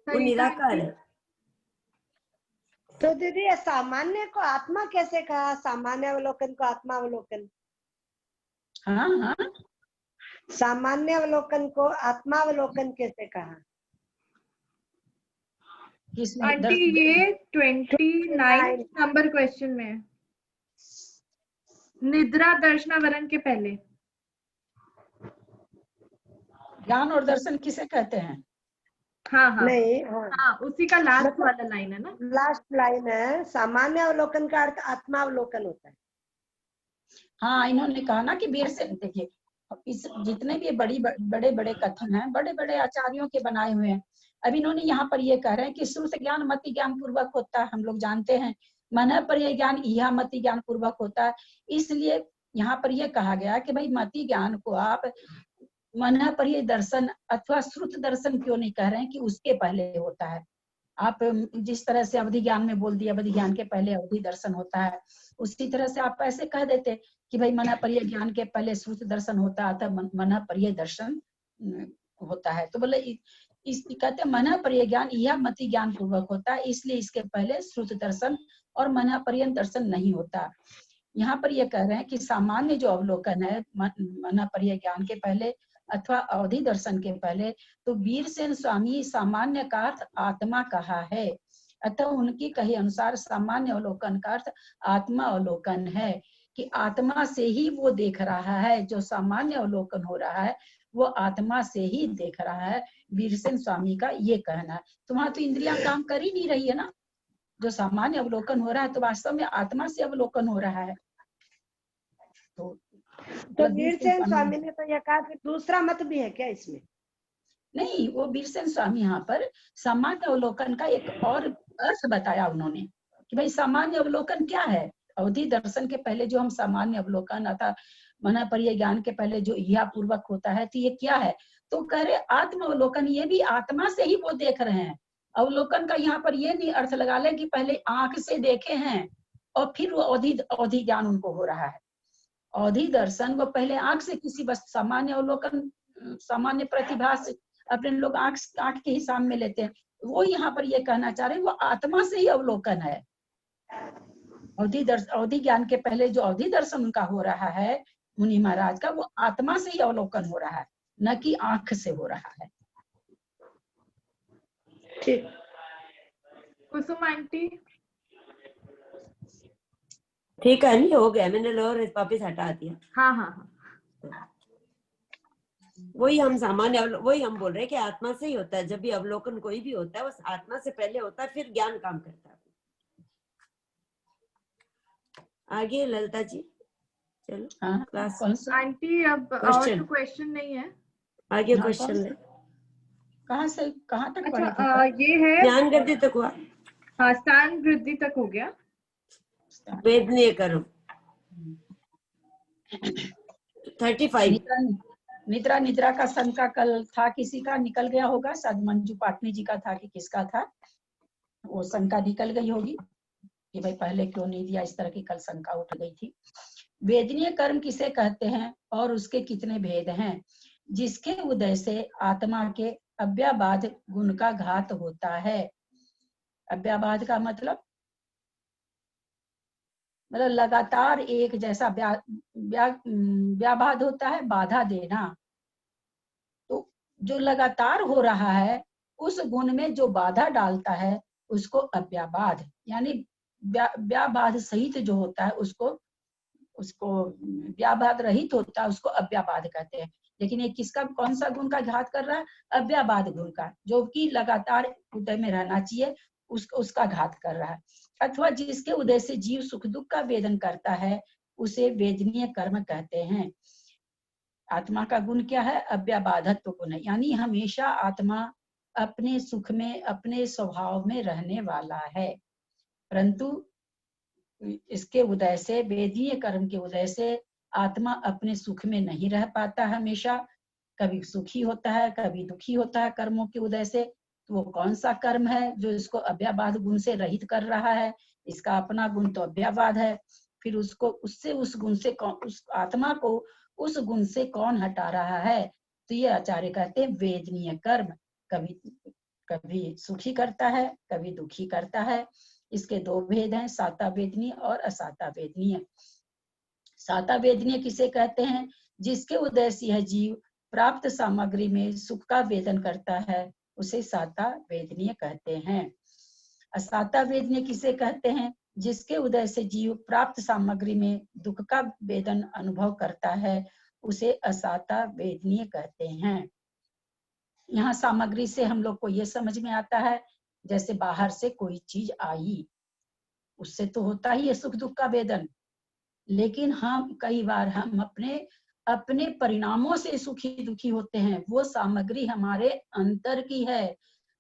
वो निराकार है। तो दीदी ये सामान्य को आत्मा कैसे कहा, सामान्य अवलोकन को आत्मा अवलोकन? हाँ हाँ, सामान्य अवलोकन को आत्मा अवलोकन कैसे कहा? किसमें आंटी ये 29 नंबर क्वेश्चन में है। निद्रा दर्शनावरण के पहले। ज्ञान और दर्शन किसे कहते हैं? हाँ हाँ नहीं, हाँ हाँ, उसी का लास्ट मतलब वाला लाइन है ना। लास्ट लाइन है, सामान्य अवलोकन का अर्थ आत्मा अवलोकन होता है। हाँ, इन्होंने कहा ना कि वीर से, देखिए इस जितने भी बड़े बड़े कथन हैं, बड़े बड़े आचार्यों के बनाए हुए हैं। अब इन्होंने यहाँ पर ये कह रहे हैं कि श्रुत ज्ञान मति ज्ञान पूर्वक होता है, हम लोग जानते हैं। मन पर यह ज्ञान यह मति ज्ञान पूर्वक होता है। इसलिए यहाँ पर यह कहा गया कि भाई मति ज्ञान को आप मन पर यह दर्शन अथवा श्रुत दर्शन क्यों नहीं कह रहे हैं कि उसके पहले होता है। आप जिस तरह से अवधि ज्ञान में बोल दिया, अवधि ज्ञान के पहले अवधि दर्शन होता है, उसी तरह से आप ऐसे कह देते कि भाई मन परिय ज्ञान के पहले श्रुत दर्शन होता है, मन परिय दर्शन होता है। तो बोले इस कहते मन परिय ज्ञान यह मति ज्ञान पूर्वक होता है, इसलिए इसके पहले श्रुत दर्शन और मन परिय दर्शन नहीं होता। यहाँ पर यह कह रहे हैं कि सामान्य जो अवलोकन है मन परिय ज्ञान के पहले अथवा अवधि दर्शन के पहले, तो वीरसेन स्वामी सामान्य का अर्थ आत्मा कहा है। अतः उनकी कही अनुसार सामान्य अवलोकन का अर्थ आत्मा अवलोकन है, कि आत्मा से ही वो देख रहा है। जो सामान्य अवलोकन हो रहा है वो आत्मा से ही देख रहा है, वीरसेन स्वामी का ये कहना है। तुम्हारा तो इंद्रियां काम कर ही नहीं रही है ना। जो सामान्य अवलोकन हो रहा है तो वास्तव में आत्मा से अवलोकन हो रहा है। तो वीरसेन स्वामी ने तो यह कहा कि दूसरा मत भी है क्या इसमें? नहीं, वो वीरसेन स्वामी यहाँ पर सामान्य अवलोकन का एक और अर्थ बताया उन्होंने कि भाई सामान्य अवलोकन क्या है। अवधि दर्शन के पहले जो हम सामान्य अवलोकन अर्थात मन परिय ज्ञान के पहले जो इहा पूर्वक होता है, तो ये क्या है? तो कह रहे आत्म अवलोकन, ये भी आत्मा से ही वो देख रहे हैं। अवलोकन का यहाँ पर ये नहीं अर्थ लगा ले कि पहले आंख से देखे हैं और फिर वो अवधि ज्ञान उनको हो रहा है। अवधि दर्शन वो पहले आंख से किसी वस्तु, सामान्य अवलोकन सामान्य प्रतिभा से अपने लोग आंख के हिसाब में लेते हैं। वो यहाँ पर ये कहना चाह रहे हैं वो आत्मा से ही अवलोकन है। अवधि ज्ञान के पहले जो अवधि दर्शन उनका हो रहा है मुनि महाराज का, वो आत्मा से ही अवलोकन हो रहा है, न कि आंख से हो रहा है। ठीक। कुसुम आंटी ठीक है, नहीं हो गया, मैंने लोअर वापिस हटा दिया। हाँ हाँ हाँ, वही हम बोल रहे हैं कि आत्मा से ही होता है। जब भी अवलोकन कोई भी होता है वो आत्मा से पहले होता है, फिर ज्ञान काम करता है। आगे ललिता जी चलो। हाँ, क्लास कौन सा आंटी अब और तो क्वेश्चन नहीं है। आगे हाँ, क्वेश्चन ले। कहाँ से कहाँ तक पढ़े अच्छा थे? ये है ज्ञान गति तक हुआ, हाँ, स्थान वृद्धि तक हो गया। वेदनीय कर्म 35। निद्रा का शंका कल था, किसी का निकल गया होगा, शायद मंजू पाटनी जी का था कि किसका था, वो शंका निकल गई होगी कि भाई पहले क्यों नहीं दिया, इस तरह की कल शंका उठ गई थी। वेदनीय कर्म किसे कहते हैं और उसके कितने भेद हैं? जिसके उदय से आत्मा के अव्याबाध गुण का घात होता है। अव्याबाध का मतलब लगातार एक जैसा व्याबाध होता है, बाधा देना। तो जो लगातार हो रहा है उस गुण में जो बाधा डालता है उसको अव्याबाध, यानी व्याबाध सहित जो होता है उसको व्याबाध रहित होता है, उसको अव्याबाध कहते हैं। लेकिन ये किसका, कौन सा गुण का घात कर रहा है? अव्याबाध गुण का, जो कि लगातार उदय में रहना चाहिए, उसका घात कर रहा है। अथवा जिसके उदय से जीव सुख दुख का वेदन करता है उसे वेदनीय कर्म कहते हैं। आत्मा का गुण क्या है? अव्याबाधत्व गुण है, यानी हमेशा आत्मा अपने सुख में अपने स्वभाव में रहने वाला है। परंतु इसके उदय से, वेदनीय कर्म के उदय से आत्मा अपने सुख में नहीं रह पाता, हमेशा कभी सुखी होता है कभी दुखी होता है कर्मों के उदय से। तो वो कौन सा कर्म है जो इसको अव्याबाध गुण से रहित कर रहा है? इसका अपना गुण तो अव्याबाध है, फिर उसको उससे उस गुण से उस आत्मा को उस गुण से कौन हटा रहा है? तो ये आचार्य कहते हैं वेदनीय कर्म कभी कभी सुखी करता है कभी दुखी करता है। इसके दो भेद हैं, साता वेदनीय और असाता वेदनीय। साता वेदनीय किसे कहते हैं? जिसके उदय से यह जीव प्राप्त सामग्री में सुख का वेदन करता है, उसे साता वेदनीय कहते हैं। असाता वेदनीय किसे कहते हैं? जिसके उदय से जीव प्राप्त सामग्री में दुख का वेदन अनुभव करता है, उसे असाता वेदनीय कहते हैं। यहाँ सामग्री से हम लोग को ये समझ में आता है, जैसे बाहर से कोई चीज आई, उससे तो होता ही है सुख दुख का वेदन, लेकिन हम कई बार हम अपने परिणामों से सुखी दुखी होते हैं। वो सामग्री हमारे अंतर की है,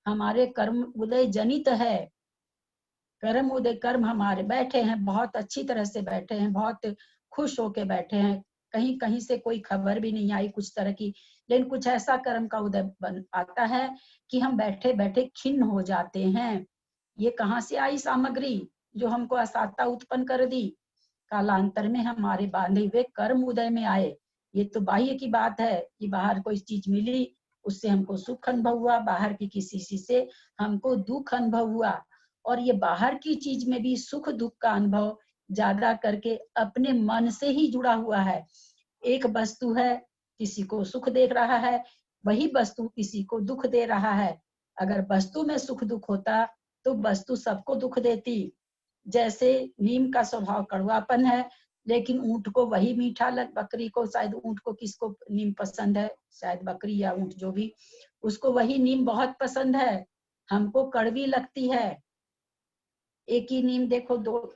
हमारे कर्म उदय जनित है। कर्म उदय कर्म हमारे बैठे हैं, बहुत अच्छी तरह से बैठे हैं, बहुत खुश होके बैठे हैं, कहीं कहीं से कोई खबर भी नहीं आई कुछ तरह की, लेकिन कुछ ऐसा कर्म का उदय आता है कि हम बैठे बैठे खिन्न हो जाते हैं। ये कहाँ से आई सामग्री जो हमको असाता उत्पन्न कर दी? कालांतर में हमारे बांधे हुए कर्म उदय में आए। ये तो बाह्य की बात है कि बाहर कोई चीज मिली, उससे हमको सुख अनुभव हुआ, बाहर की किसी चीज से हमको दुख अनुभव हुआ। और ये बाहर की चीज में भी सुख दुख का अनुभव ज्यादा करके अपने मन से ही जुड़ा हुआ है। एक वस्तु है, किसी को सुख दे रहा है, वही वस्तु किसी को दुख दे रहा है। अगर वस्तु में सुख दुख होता तो वस्तु सबको दुख देती। जैसे नीम का स्वभाव कड़वापन है, लेकिन ऊंट को वही मीठा बकरी को, शायद ऊंट को किसको नीम पसंद है, शायद बकरी या ऊंट जो भी, उसको वही नीम बहुत पसंद है, हमको कड़वी लगती है। एक ही नीम देखो, दो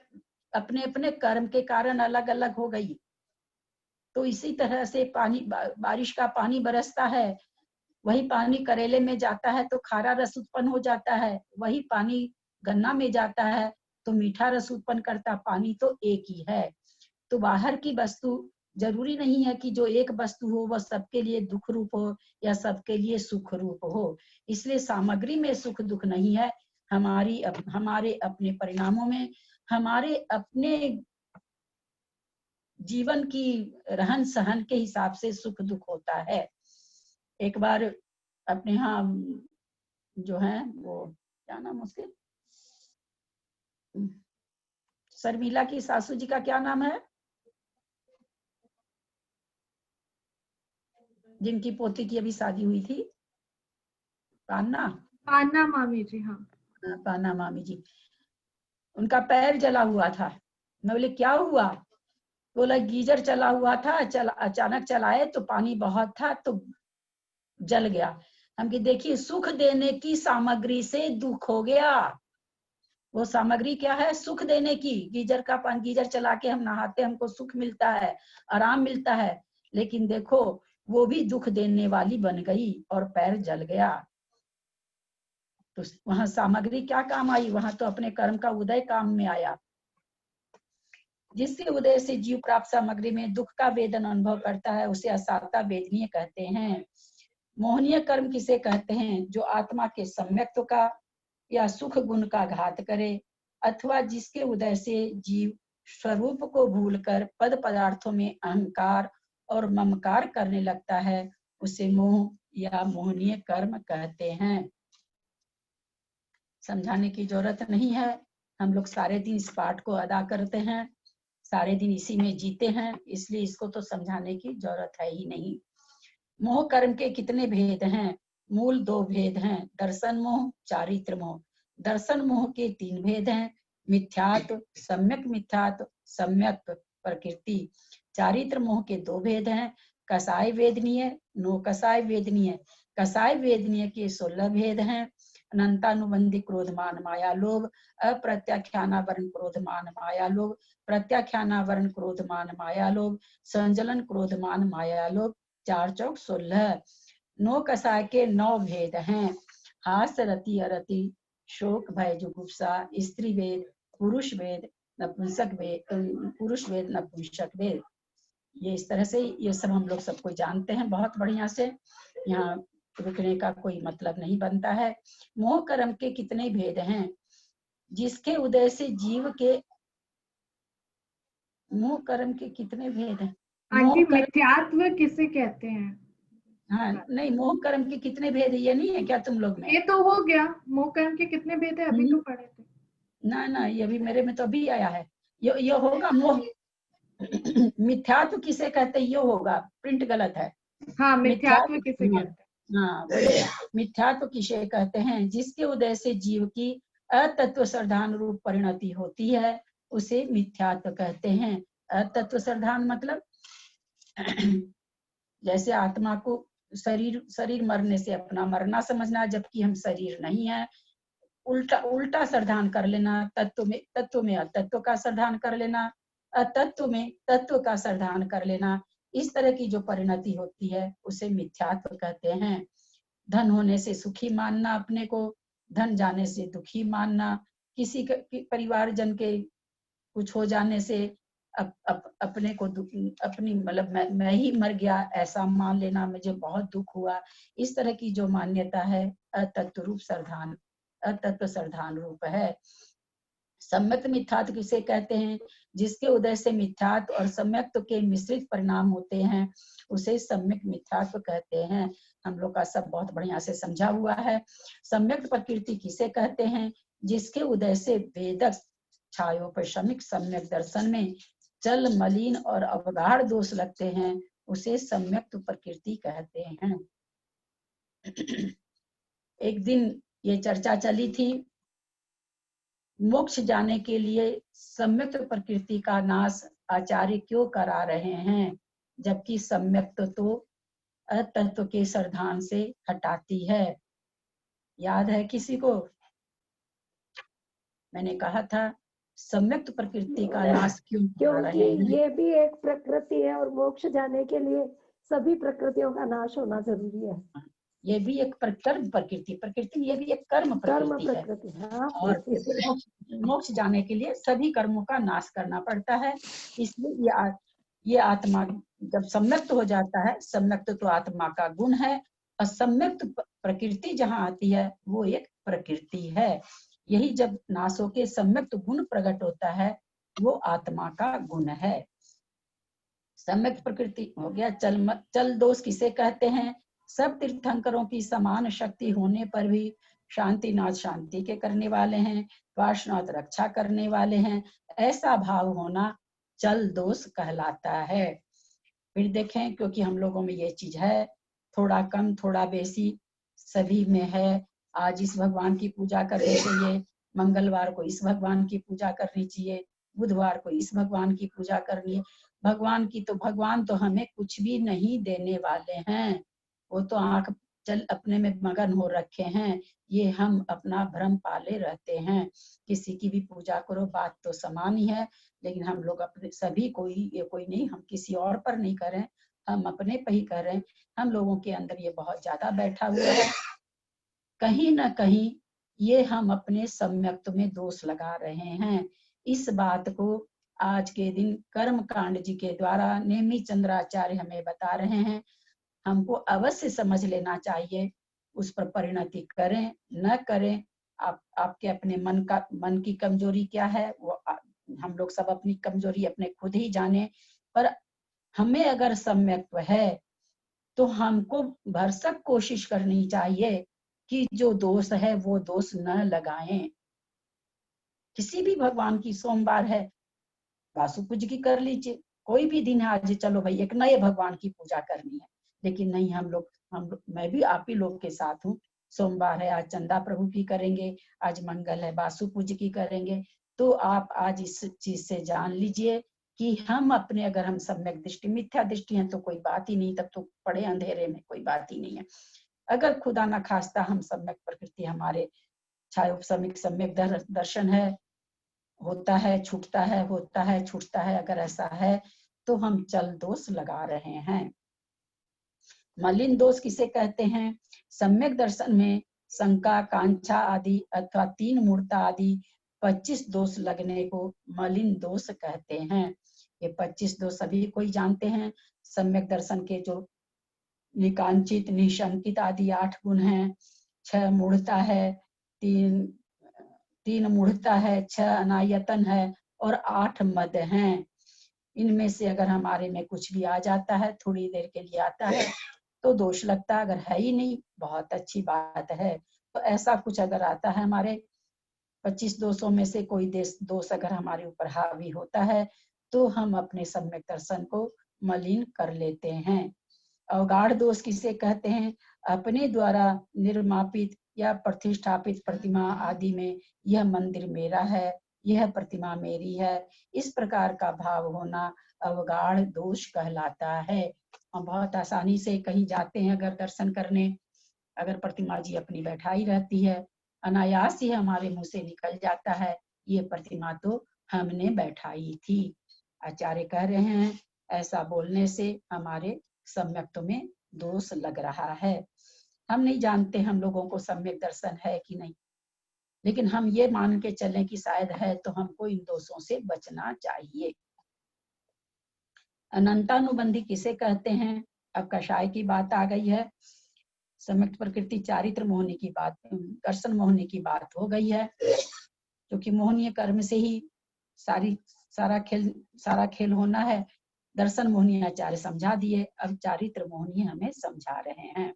अपने अपने कर्म के कारण अलग अलग हो गई। तो इसी तरह से पानी, बारिश का पानी बरसता है, वही पानी करेले में जाता है तो खारा रस उत्पन्न हो जाता है, वही पानी गन्ना में जाता है तो मीठा रस उत्पन्न करता। पानी तो एक ही है। तो बाहर की वस्तु जरूरी नहीं है कि जो एक वस्तु हो वह सबके लिए दुख रूप हो या सबके लिए सुख रूप हो। इसलिए सामग्री में सुख दुख नहीं है, हमारे अपने परिणामों में, हमारे अपने जीवन की रहन सहन के हिसाब से सुख दुख होता है। एक बार अपने यहाँ जो है वो क्या नाम उसके, शर्मिला की सासू जी का क्या नाम है, जिनकी पोती की अभी शादी हुई थी? पान्ना मामी जी। हाँ, पान्ना मामी जी। उनका पैर जला हुआ था। मैं बोले क्या हुआ? बोला गीजर चला हुआ था, अचानक चलाए तो पानी बहुत था तो जल गया। हम कि देखिए सुख देने की सामग्री से दुख हो गया। वो सामग्री क्या है? सुख देने की। गीजर का पानी, गीजर चला के हम नहाते, हमको सुख मिलता है, आराम मिलता है, लेकिन देखो वो भी दुख देने वाली बन गई और पैर जल गया। तो वहां सामग्री क्या काम आई? वहां तो अपने कर्म का उदय काम में आया। जिसके उदय से जीव प्राप्त सामग्री में दुख का वेदन अनुभव करता है, उसे असाता वेदनीय कहते हैं। मोहनीय कर्म किसे कहते हैं? जो आत्मा के सम्यक्त्व का या सुख गुण का घात करे, अथवा जिसके उदय से जीव स्वरूप को भूलकर पद पदार्थों में अहंकार और ममकार करने लगता है, उसे मोह या मोहनीय कर्म कहते हैं। समझाने की जरूरत नहीं है, हम लोग सारे दिन इस पाठ को अदा करते हैं, सारे दिन इसी में जीते हैं, इसलिए इसको तो समझाने की जरूरत है ही नहीं। मोह कर्म के कितने भेद हैं? मूल दो भेद हैं, दर्शन मोह, चारित्र मोह। दर्शन मोह के 3 भेद हैं, मिथ्यात्व, सम्यक मिथ्यात्व, सम्यक प्रकृति। चारित्र मोह के 2 भेद हैं, कसाय वेदनीय, नो कसाय वेदनीय। कसाय वेदनीय के 16 भेद हैं, अनंतानुबंधी क्रोधमान माया लोभ, अप्रत्याख्यानावरण क्रोधमान माया लोभ, प्रत्याख्यानावरण क्रोधमान माया लोभ, संजलन क्रोधमान माया लोभ। 4 चौक 16। नो कसाय के 9 भेद हैं, हास रति अरति, शोक भय जुगुप्सा, स्त्री वेद, पुरुष वेद, नपुंसक वेद, पुरुष वेद नपुंसक वेद। ये इस तरह से ये सब हम लोग सबको जानते हैं बहुत बढ़िया से, यहाँ रुकने का कोई मतलब नहीं बनता है। मोह कर्म के कितने भेद हैं? जिसके उदय से जीव के, मोह कर्म के कितने भेद हैं? आंटी मिथ्यात्व किसे कहते हैं? हाँ नहीं, मोह कर्म के कितने भेद ये नहीं है क्या तुम लोग में? ये तो हो गया, मोह कर्म के कितने भेद है अभी तो पढ़े थे। ना ना, ये भी मेरे में तो अभी आया है। ये होगा मोह। मिथ्यात्व किसे कहते हैं, ये होगा, प्रिंट गलत है। हाँ, मिथ्यात्व मिथ्यात्व, किसे कहते हैं? हाँ वही। मिथ्यात्व किसे कहते हैं, जिसके उदय से जीव की अतत्व श्रद्धान रूप परिणति होती है, उसे मिथ्यात्व कहते हैं। अतत्व श्रद्धान मतलब जैसे आत्मा को शरीर मरने से अपना मरना समझना, जबकि हम शरीर नहीं है। उल्टा श्रद्धान कर लेना, तत्व में अतत्व का श्रद्धान कर लेना, अतत्व में तत्व का श्रद्धान कर लेना। इस तरह की जो परिणति होती है उसे मिथ्यात्व कहते हैं। धन होने से सुखी मानना अपने को, धन जाने से दुखी मानना, किसी परिवार जन के कुछ हो जाने से अपने को अपनी मतलब मैं ही मर गया ऐसा मान लेना, मुझे बहुत दुख हुआ। इस तरह की जो मान्यता है अतत्व श्रद्धान रूप है। सम्यक मिथ्यात्व किसे कहते हैं, जिसके उदय से मिथ्यात्व और सम्यक्त्व के मिश्रित परिणाम होते हैं, उसे सम्यक मिथ्यात्व कहते हैं। हम लोग का सब बहुत बढ़िया से समझा हुआ है। सम्यक प्रकृति किसे कहते हैं, जिसके उदय से वेदक छायोपशमिक सम्यक दर्शन में चल मलिन और अवगाढ़ दोष लगते हैं, उसे सम्यक प्रकृति कहते हैं। एक दिन ये चर्चा चली थी, मोक्ष जाने के लिए सम्यक प्रकृति का नाश आचार्य क्यों करा रहे हैं, जबकि सम्यक तो अतत्व के श्रद्धान से हटाती है। याद है किसी को? मैंने कहा था सम्यक प्रकृति का नाश क्यों करा क्योंकि रहे हैं। ये भी एक प्रकृति है और मोक्ष जाने के लिए सभी प्रकृतियों का नाश होना जरूरी है। ये भी एक कर्म प्रकृति, ये भी एक कर्म प्रकृति है। हाँ, और मोक्ष जाने के लिए सभी कर्मों का नाश करना पड़ता है। इसलिए ये आत्मा जब सम्यक्त हो जाता है, सम्यक्त तो आत्मा का गुण है, और सम्यक्त प्रकृति जहाँ आती है वो एक प्रकृति है। यही जब नाश होके सम्यक्त गुण प्रकट होता है, वो आत्मा का गुण है। सम्यक प्रकृति हो गया। चल दोष किसे कहते हैं, सब तीर्थंकरों की समान शक्ति होने पर भी शांतिनाथ शांति के करने वाले हैं, वासनाथ रक्षा करने वाले हैं, ऐसा भाव होना चल दोष कहलाता है। फिर देखें, क्योंकि हम लोगों में ये चीज है, थोड़ा कम थोड़ा बेसी सभी में है। आज इस भगवान की पूजा करनी चाहिए, मंगलवार को इस भगवान की पूजा करनी चाहिए, बुधवार को इस भगवान की पूजा करनी है। भगवान तो हमें कुछ भी नहीं देने वाले हैं, वो तो आंख चल अपने में मगन हो रखे हैं। ये हम अपना भ्रम पाले रहते हैं। किसी की भी पूजा करो, बात तो समान ही है, लेकिन हम लोग अपने सभी कोई ये कोई नहीं, हम किसी और पर नहीं करें, हम अपने पे ही करें। हम लोगों के अंदर ये बहुत ज्यादा बैठा हुआ है। कहीं ना कहीं ये हम अपने सम्यक्त में दोष लगा रहे हैं। इस बात को आज के दिन कर्म कांड जी के द्वारा नेमी चंद्राचार्य हमें बता रहे हैं। हमको अवश्य समझ लेना चाहिए, उस पर परिणति करें न करें, आपके अपने मन की कमजोरी क्या है, वो हम लोग सब अपनी कमजोरी अपने खुद ही जाने। पर हमें अगर सम्यक्त्व है तो हमको भरसक कोशिश करनी चाहिए कि जो दोष है वो दोष न लगाएं। किसी भी भगवान की, सोमवार है वासु पूज की कर लीजिए, कोई भी दिन है, आज चलो भाई एक नए भगवान की पूजा करनी है। लेकिन नहीं, मैं भी आप ही लोग के साथ हूँ। सोमवार है, आज चंदा प्रभु की करेंगे, आज मंगल है वासु पूज की करेंगे। तो आप आज इस चीज से जान लीजिए कि हम अपने, अगर हम सम्यक दृष्टि, मिथ्या दृष्टि है तो कोई बात ही नहीं, तब तो पड़े अंधेरे में, कोई बात ही नहीं है। अगर खुदा न खास्ता हम सम्यक प्रकृति, हमारे छायोपशमिक सम्यक दर्शन है, होता है छूटता है, होता है छूटता है, अगर ऐसा है तो हम चल दोष लगा रहे हैं। मलिन दोष किसे कहते हैं, सम्यक दर्शन में शंका, कांक्षा आदि अथवा तीन मूर्ता आदि 25 दोष लगने को मलिन दोष कहते हैं। ये 25 दोष सभी कोई जानते हैं। सम्यक दर्शन के जो निकांचित, निशंकित आदि 8 गुण हैं, 6 मूढ़ता है, 3 मूढ़ता है, 6 अनायतन है और 8 मद हैं। इनमें से अगर हमारे में कुछ भी आ जाता है, थोड़ी देर के लिए आता है तो दोष लगता है, अगर है ही नहीं बहुत अच्छी बात है। तो ऐसा कुछ अगर आता है हमारे 25 दोषों में से कोई दोष अगर हमारे ऊपर हावी होता है तो हम अपने सम्यक दर्शन को मलिन कर लेते हैं। अवगाढ़ दोष किसे कहते हैं? अपने द्वारा निर्मापित या प्रतिष्ठापित प्रतिमा आदि में यह मंदिर मेरा है, यह प्रतिमा मेरी है, इस प्रकार का भाव होना अवगाढ़ दोष कहलाता है। हम बहुत आसानी से कहीं जाते हैं अगर दर्शन करने, अगर प्रतिमा जी अपनी बैठाई रहती है, अनायास ही हमारे मुंह से निकल जाता है, ये प्रतिमा तो हमने बैठाई थी। आचार्य कह रहे हैं ऐसा बोलने से हमारे सम्यक्त्व में दोष लग रहा है। हम नहीं जानते हम लोगों को सम्यक दर्शन है कि नहीं, लेकिन हम ये मान के चलें कि शायद है, तो हमको इन दोषों से बचना चाहिए। अनंतानुबंधी किसे कहते हैं? अब कषाय की बात आ गई है। सम्यक प्रकृति चारित्र मोहनी की बात, दर्शन मोहनी की बात हो गई है, क्योंकि मोहनीय कर्म से ही सारा खेल होना है। दर्शन मोहनी आचार्य समझा दिए, अब चारित्र मोहनी हमें समझा रहे हैं।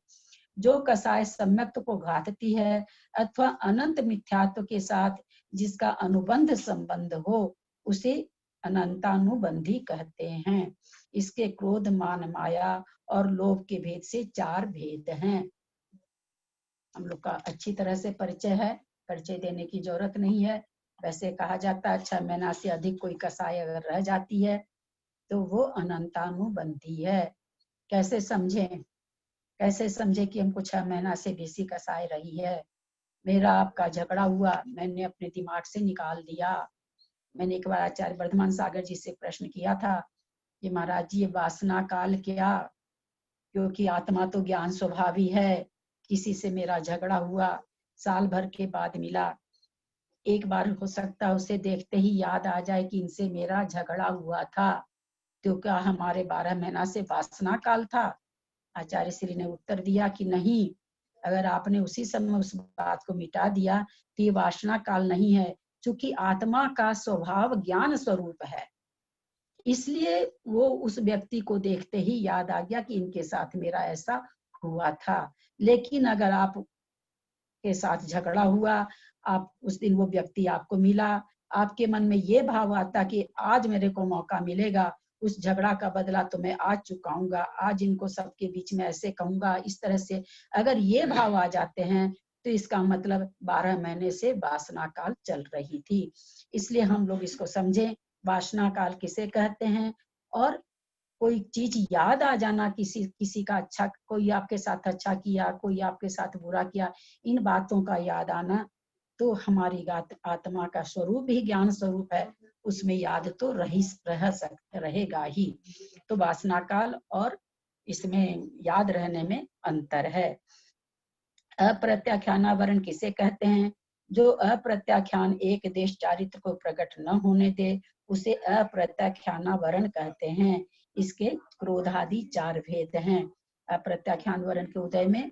जो कसाय सम्यक्त्व को घातती है अथवा अनंत मिथ्यात्व के साथ जिसका अनुबंध संबंध हो, उसे अनंतानुबंधी कहते हैं। इसके क्रोध, मान, माया और लोभ के भेद से 4 भेद हैं। हम लोग का अच्छी तरह से परिचय है, परिचय देने की जरूरत नहीं है। वैसे कहा जाता है 6 महीना से अधिक कोई कसाय अगर रह जाती है तो वो अनंतानुबंधी है। कैसे समझे कि हमको 6 महीना से बेसी कसाय रही है? मेरा आपका झगड़ा हुआ, मैंने अपने दिमाग से निकाल दिया। मैंने एक बार आचार्य वर्धमान सागर जी से प्रश्न किया था कि महाराज जी ये वासना काल क्या? क्योंकि आत्मा तो ज्ञान स्वभावी है। किसी से मेरा झगड़ा हुआ, साल भर के बाद मिला, एक बार हो सकता है उसे देखते ही याद आ जाए कि इनसे मेरा झगड़ा हुआ था, तो क्या हमारे 12 महीना से वासना काल था? आचार्य श्री ने उत्तर दिया कि नहीं, अगर आपने उसी समय उस बात को मिटा दिया तो ये वासना काल नहीं है, क्योंकि आत्मा का स्वभाव ज्ञान स्वरूप है। इसलिए वो उस व्यक्ति को देखते ही याद आ गया कि इनके साथ मेरा ऐसा हुआ था। लेकिन अगर आप के साथ झगड़ा हुआ, आप उस दिन वो व्यक्ति आपको मिला, आपके मन में ये भाव आता कि आज मेरे को मौका मिलेगा, उस झगड़ा का बदला तो मैं आज चुकाऊंगा, आज इनको सबके बीच में ऐसे कहूंगा, इस तरह से अगर ये भाव आ जाते हैं तो इसका मतलब 12 महीने से वासना काल चल रही थी। इसलिए हम लोग इसको समझें, वासना काल किसे कहते हैं। और कोई चीज याद आ जाना, किसी का अच्छा, कोई आपके साथ अच्छा किया, कोई आपके साथ बुरा किया, इन बातों का याद आना तो हमारी आत्मा का स्वरूप ही ज्ञान स्वरूप है, उसमें याद तो रहेगा ही। तो वासना काल और इसमें याद रहने में अंतर है। अप्रत्याख्यानावरण किसे कहते हैं? जो अप्रत्याख्यान एक देश चारित्र को प्रकट न होने दे, उसे अप्रत्याख्यानावरण कहते हैं। इसके क्रोधादि 4 भेद हैं। अप्रत्याख्यान वर्ण के उदय में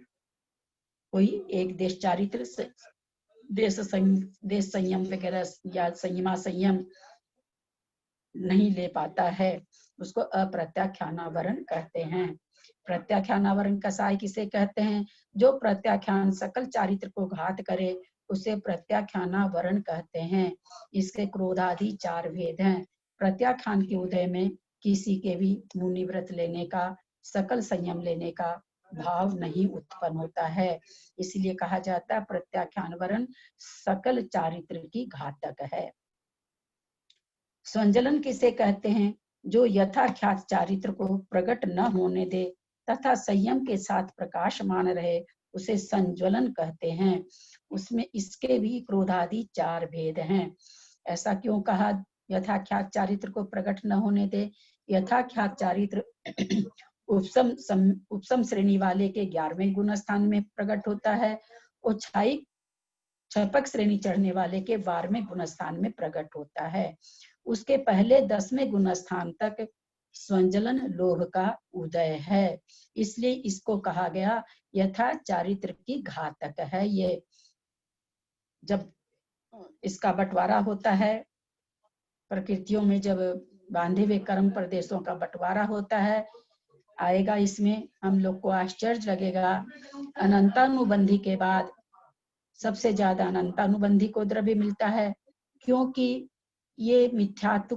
कोई एक देश चारित्र, देश संयम वगैरह या संयम नहीं ले पाता है, उसको अप्रत्याख्यानावरण कहते हैं। प्रत्याख्यानावरण कसाय किसे कहते हैं? जो प्रत्याख्यान सकल चारित्र को घात करे, उसे प्रत्याख्यानावरण कहते हैं। इसके क्रोधादि 4 भेद हैं। प्रत्याख्यान के उदय में किसी के भी मुनि व्रत लेने का, सकल संयम लेने का भाव नहीं उत्पन्न होता है, इसलिए कहा जाता है प्रत्याख्यान वर्ण सकल चारित्र की घातक है। संजलन किसे कहते हैं? जो यथाख्यात चारित्र को प्रकट न होने दे तथा संयम के साथ प्रकाशमान रहे, उसे संज्वलन कहते हैं। उसमें इसके भी क्रोधादि 4 भेद हैं। ऐसा क्यों कहा यथाख्यात चारित्र को प्रकट न होने दे? यथाख्यात चारित्र उपसम श्रेणी वाले के 11वें गुण स्थान में प्रकट होता है और छपक श्रेणी चढ़ने वाले के 12वें गुण स्थान में प्रकट होता है। उसके पहले 10वें गुण स्थान तक स्वंजलन लोभ का उदय है, इसलिए इसको कहा गया यथा चारित्र की घातक है। ये जब इसका बंटवारा होता है प्रकृतियों में, जब बांधे हुए कर्म प्रदेशों का बंटवारा होता है, आएगा इसमें हम लोग को आश्चर्य लगेगा। अनंतानुबंधी के बाद सबसे ज्यादा अनंतानुबंधी को द्रव्य मिलता है, क्योंकि ये मिथ्यात्व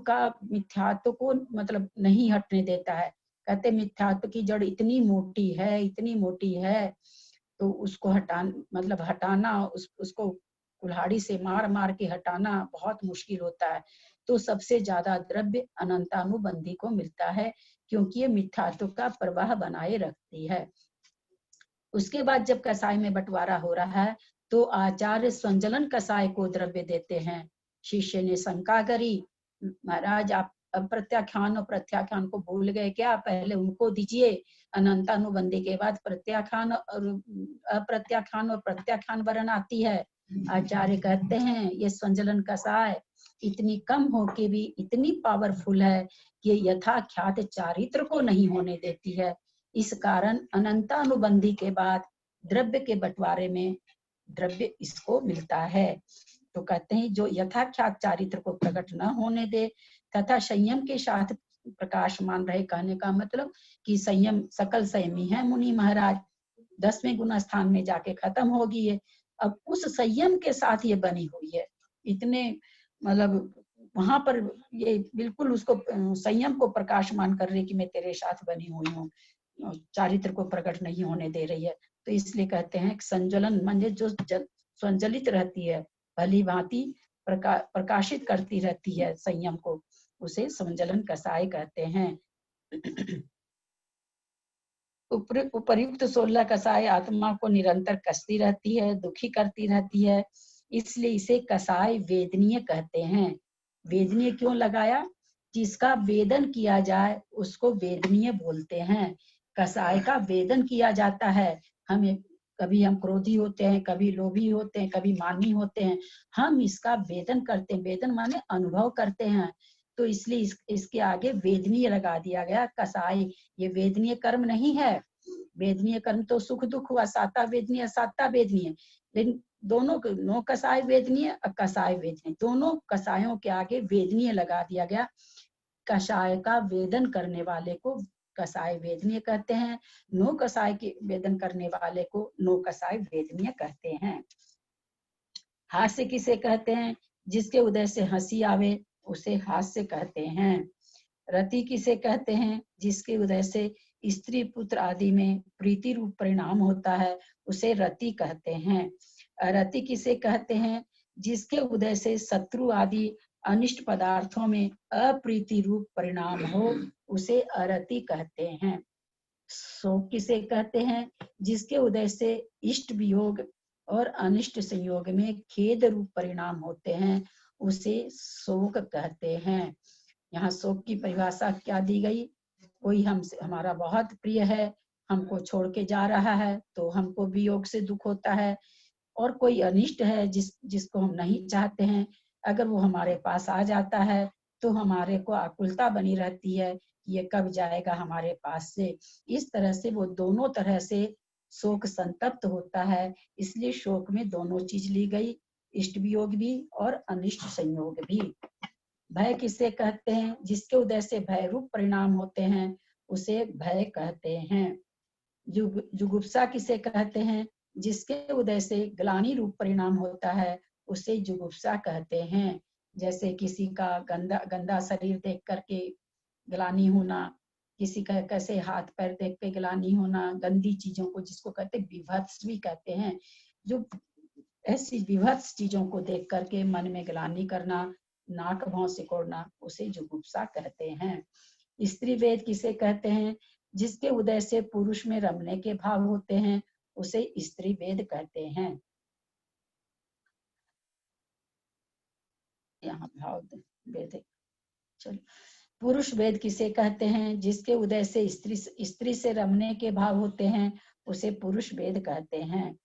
को मतलब नहीं हटने देता है। कहते मिथ्यात्व की जड़ इतनी मोटी है, तो उसको हटाना, उसको कुल्हाड़ी से मार मार के हटाना बहुत मुश्किल होता है। तो सबसे ज्यादा द्रव्य अनंतानुबंधी को मिलता है, क्योंकि ये मिथ्यात्व का प्रवाह बनाए रखती है। उसके बाद जब कसाय में बंटवारा हो रहा है, तो आचार्य संजलन कसाय को द्रव्य देते हैं। शिष्य ने शंका करी, महाराज आप प्रत्याख्यान और प्रत्याख्यान को भूल गए क्या? पहले उनको दीजिए, अनंतानुबंधी के बाद प्रत्याख्यान और अप्रत्याख्यान और प्रत्याख्यान वर्ण आती है। आचार्य कहते हैं ये संजलन कसाय इतनी कम होके भी इतनी पावरफुल है कि यथाख्यात चारित्र को नहीं होने देती है। इस कारण अनंतानुबंधी के बाद द्रव्य के बंटवारे में द्रव्य इसको मिलता है। तो कहते हैं जो यथाख्यात चारित्र को प्रकट न होने दे तथा संयम के साथ प्रकाशमान रहे। कहने का मतलब कि संयम सकल संयमी है मुनि महाराज, 10वें गुण स्थान में जाके खत्म होगी ये। अब उस संयम के साथ ये बनी हुई है, इतने मतलब वहां पर ये बिल्कुल उसको संयम को प्रकाशमान कर रही कि मैं तेरे साथ बनी हुई हूँ, चारित्र को प्रकट नहीं होने दे रही है। तो इसलिए कहते हैं संजलन माने जो संजलित रहती है, भली भांति प्रकाशित करती रहती है संयम को, उसे संजलन कसाय कहते हैं। उपर्युक्त 16 कसाय आत्मा को निरंतर कसती रहती है, दुखी करती रहती है, इसलिए इसे कसाय वेदनीय कहते हैं। वेदनीय क्यों लगाया? जिसका वेदन किया जाए उसको वेदनीय बोलते हैं। कसाय का वेदन किया जाता है। हमें कभी हम क्रोधी होते हैं, कभी लोभी होते हैं, कभी मानी होते हैं, हम इसका वेदन करते हैं। वेदन माने अनुभव करते हैं, तो इसलिए इसके आगे वेदनीय लगा दिया गया। कसाय ये वेदनीय कर्म नहीं है। वेदनीय कर्म तो सुख दुख हुआ, साता वेदनीय साता वेदनीय, लेकिन दोनों नो कसाय वेदनीय कसाय वेदनीय, दोनों कसायों के आगे वेदनीय लगा दिया गया। कसाय का वेदन करने वाले को कसाय वेदनीय कहते हैं, नो कसाय के वेदन करने वाले को नो कसाय वेदनीय कहते हैं। हास्य किसे कहते हैं? जिसके उदय से हंसी आवे उसे हास्य कहते हैं। रति किसे कहते हैं? जिसके उदय से स्त्री पुत्र आदि में प्रीति रूप परिणाम होता है, उसे रति कहते हैं। अरति किसे कहते हैं? जिसके उदय से शत्रु आदि अनिष्ट पदार्थों में अप्रीति रूप परिणाम हो, उसे अरति कहते हैं। शोक किसे कहते हैं? जिसके उदय से इष्ट वियोग और अनिष्ट संयोग में खेद रूप परिणाम होते हैं, उसे शोक कहते हैं। यहाँ शोक की परिभाषा क्या दी गई? कोई हमसे हमारा बहुत प्रिय है, हमको छोड़ के जा रहा है, तो हमको वियोग से दुख होता है। और कोई अनिष्ट है जिसको हम नहीं चाहते हैं, अगर वो हमारे पास आ जाता है तो हमारे को आकुलता बनी रहती है, ये कब जाएगा हमारे पास से। इस तरह से वो दोनों तरह से शोक संतप्त होता है। इसलिए शोक में दोनों चीज ली गई, इष्ट वियोग भी और अनिष्ट संयोग भी। भय किसे कहते हैं? जिसके उदय से भय रूप परिणाम होते हैं, उसे भय कहते हैं। जुगुप्सा किसे कहते हैं? जिसके उदय से ग्लानि रूप परिणाम होता है, उसे जुगुप्सा कहते हैं। जैसे किसी का गंदा शरीर देख करके ग्लानि होना, किसी का कैसे हाथ पैर देख के ग्लानि होना, गंदी चीजों को जिसको कहते विभत्स भी कहते हैं। जो ऐसी विभत्स चीजों को देख करके मन में ग्लानि करना, नाक भौं सिकोड़ना, उसे जुगुप्सा कहते हैं। स्त्री वेद किसे कहते हैं? जिसके उदय से पुरुष में रमने के भाव होते हैं, उसे स्त्री वेद कहते हैं। यहाँ भाव वेद, चलो। पुरुष वेद किसे कहते हैं? जिसके उदय से स्त्री से रमने के भाव होते हैं, उसे पुरुष वेद कहते हैं।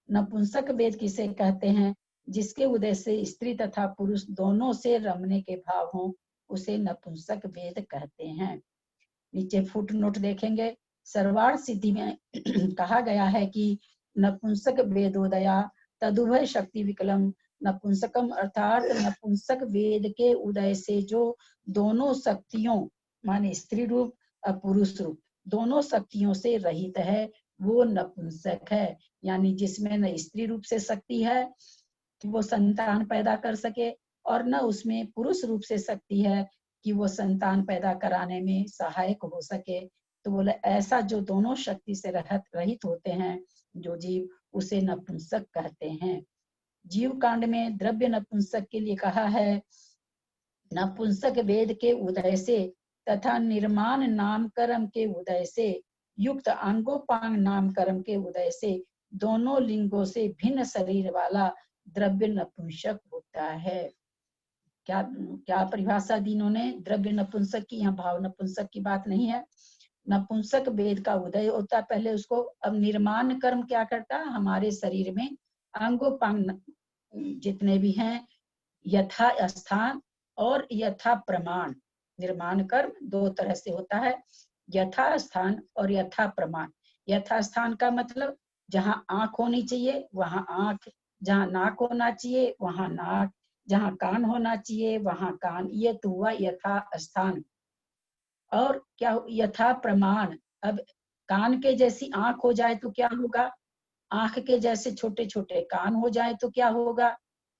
नपुंसक वेद किसे कहते हैं? जिसके उदय से स्त्री तथा पुरुष दोनों से रमने के भाव हों, उसे नपुंसक वेद कहते हैं। नीचे फुट नोट देखेंगे, सर्वार्थ सिद्धि में कहा गया है कि नपुंसक वेदोदया तदुभय शक्ति विकलम। नपुंसकम अर्थात नपुंसक वेद के उदय से जो दोनों शक्तियों माने स्त्री रूप और पुरुष रूप दोनों शक्तियों से रहित है, वो नपुंसक है, यानी जिसमें न स्त्री रूप से शक्ति है कि वो संतान पैदा कर सके, और न उसमें पुरुष रूप से शक्ति है कि वो संतान पैदा कराने में सहायक हो सके। तो बोले ऐसा जो दोनों शक्ति से रहित होते हैं जो जीव, उसे नपुंसक कहते हैं। जीव कांड में द्रव्य नपुंसक के लिए कहा है, नपुंसक वेद के उदय से तथा निर्माण नामकर्म के उदय से युक्त अंगोपांग नामकर्म के उदय से दोनों लिंगों से भिन्न शरीर वाला द्रव्य नपुंसक होता है। क्या क्या परिभाषा दी इन्होंने द्रव्य नपुंसक की? यहाँ भाव नपुंसक की बात नहीं है। नपुंसक वेद का उदय होता पहले उसको, अब निर्माण कर्म क्या करता, हमारे शरीर में अंगोपांग जितने भी हैं यथा स्थान और यथा प्रमाण। निर्माण कर्म दो तरह से होता है, यथा स्थान और यथा प्रमाण। यथा स्थान का मतलब जहाँ आंख होनी चाहिए वहां आंख, जहाँ नाक होना चाहिए वहां नाक, जहाँ कान होना चाहिए वहां कान, ये तो हुआ यथा स्थान। और क्या यथा प्रमाण, अब कान के जैसी आंख हो जाए तो क्या होगा, आंख के जैसे छोटे छोटे कान हो जाए तो क्या होगा,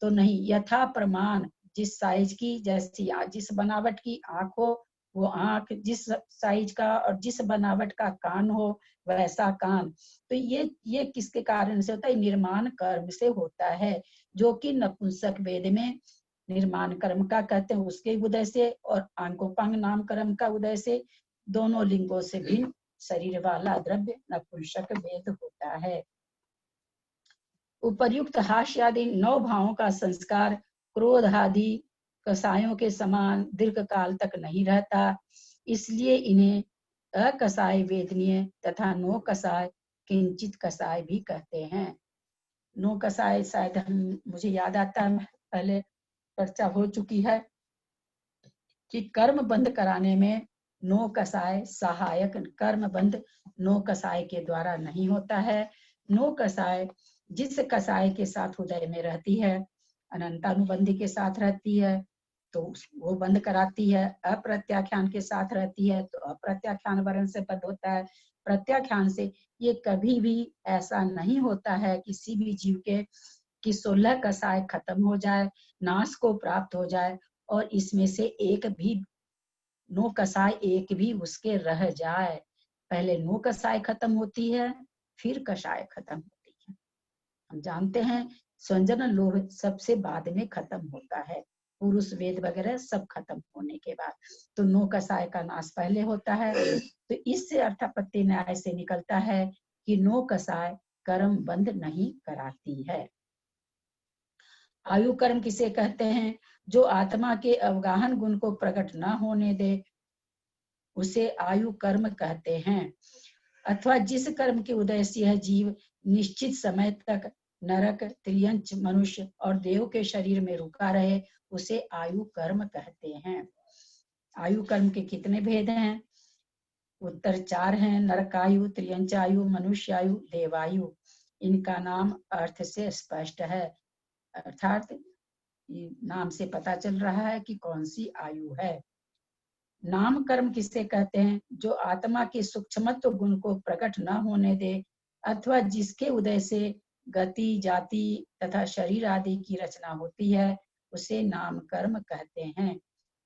तो नहीं, यथा प्रमाण, जिस साइज की जैसी जिस बनावट की आंख हो वो आंख, जिस साइज का और जिस बनावट का कान हो वैसा कान। तो ये किसके कारण से होता है, निर्माण कर्म से होता है, जो कि नपुंसक वेद में निर्माण कर्म का कहते हैं, उसके उदय से, और अंगोपांग नाम कर्म का उदय से दोनों लिंगों से भिन्न शरीर वाला द्रव्य नपुंसक वेद होता है। उपर्युक्त हास्य आदि 9 भावों का संस्कार क्रोध आदि कसायों के समान दीर्घ काल तक नहीं रहता, इसलिए इन्हें अकसाय वेदनीय तथा नो कसाय किंचित कसाय भी कहते हैं। नो कसाय शायद मुझे याद आता है पहले चर्चा हो चुकी है कि कर्म बंद कराने में नो कसाय सहायक, कर्म बंद नो कसाय के द्वारा नहीं होता है। नो कसाय जिस कसाय के साथ उदय में रहती है, अनंतानुबंधी के साथ रहती है तो वो बंद कराती है, अप्रत्याख्यान के साथ रहती है तो अप्रत्याख्यान वर्ण से बंद होता है, प्रत्याख्यान से ये कभी भी ऐसा नहीं होता है किसी भी जीव के कि 16 कसाय खत्म हो जाए, नाश को प्राप्त हो जाए और इसमें से एक भी नो कसाय एक भी उसके रह जाए। पहले नो कसाय खत्म होती है फिर कसाय खत्म होती है। हम जानते हैं स्वंजन लोभ सबसे बाद में खत्म होता है, पुरुष वेद वगैरह सब खत्म होने के बाद, तो नो कसाय का नाश पहले होता है। तो इससे अर्थापत्ति न्याय से निकलता है कि नो कसाय कर्म बंद नहीं कराती है। आयु कर्म किसे कहते हैं, जो आत्मा के अवगाहन गुण को प्रकट न होने दे उसे आयु कर्म कहते हैं, अथवा जिस कर्म के उदय से यह जीव निश्चित समय तक नरक, त्रियंच, मनुष्य और देव के शरीर में रुका रहे उसे आयु कर्म कहते हैं। आयु कर्म के कितने भेद हैं, उत्तर 4 हैं, नरकायु, त्रियंच आयु, मनुष्य आयु, देवायु। इनका नाम अर्थ से स्पष्ट है, अर्थात नाम से पता चल रहा है कि कौन सी आयु है। नाम कर्म किसे कहते हैं, जो आत्मा के सूक्ष्मत्व गुण को प्रकट न होने दे अथवा जिसके उदय से गति, जाति तथा शरीर आदि की रचना होती है उसे नाम कर्म कहते हैं।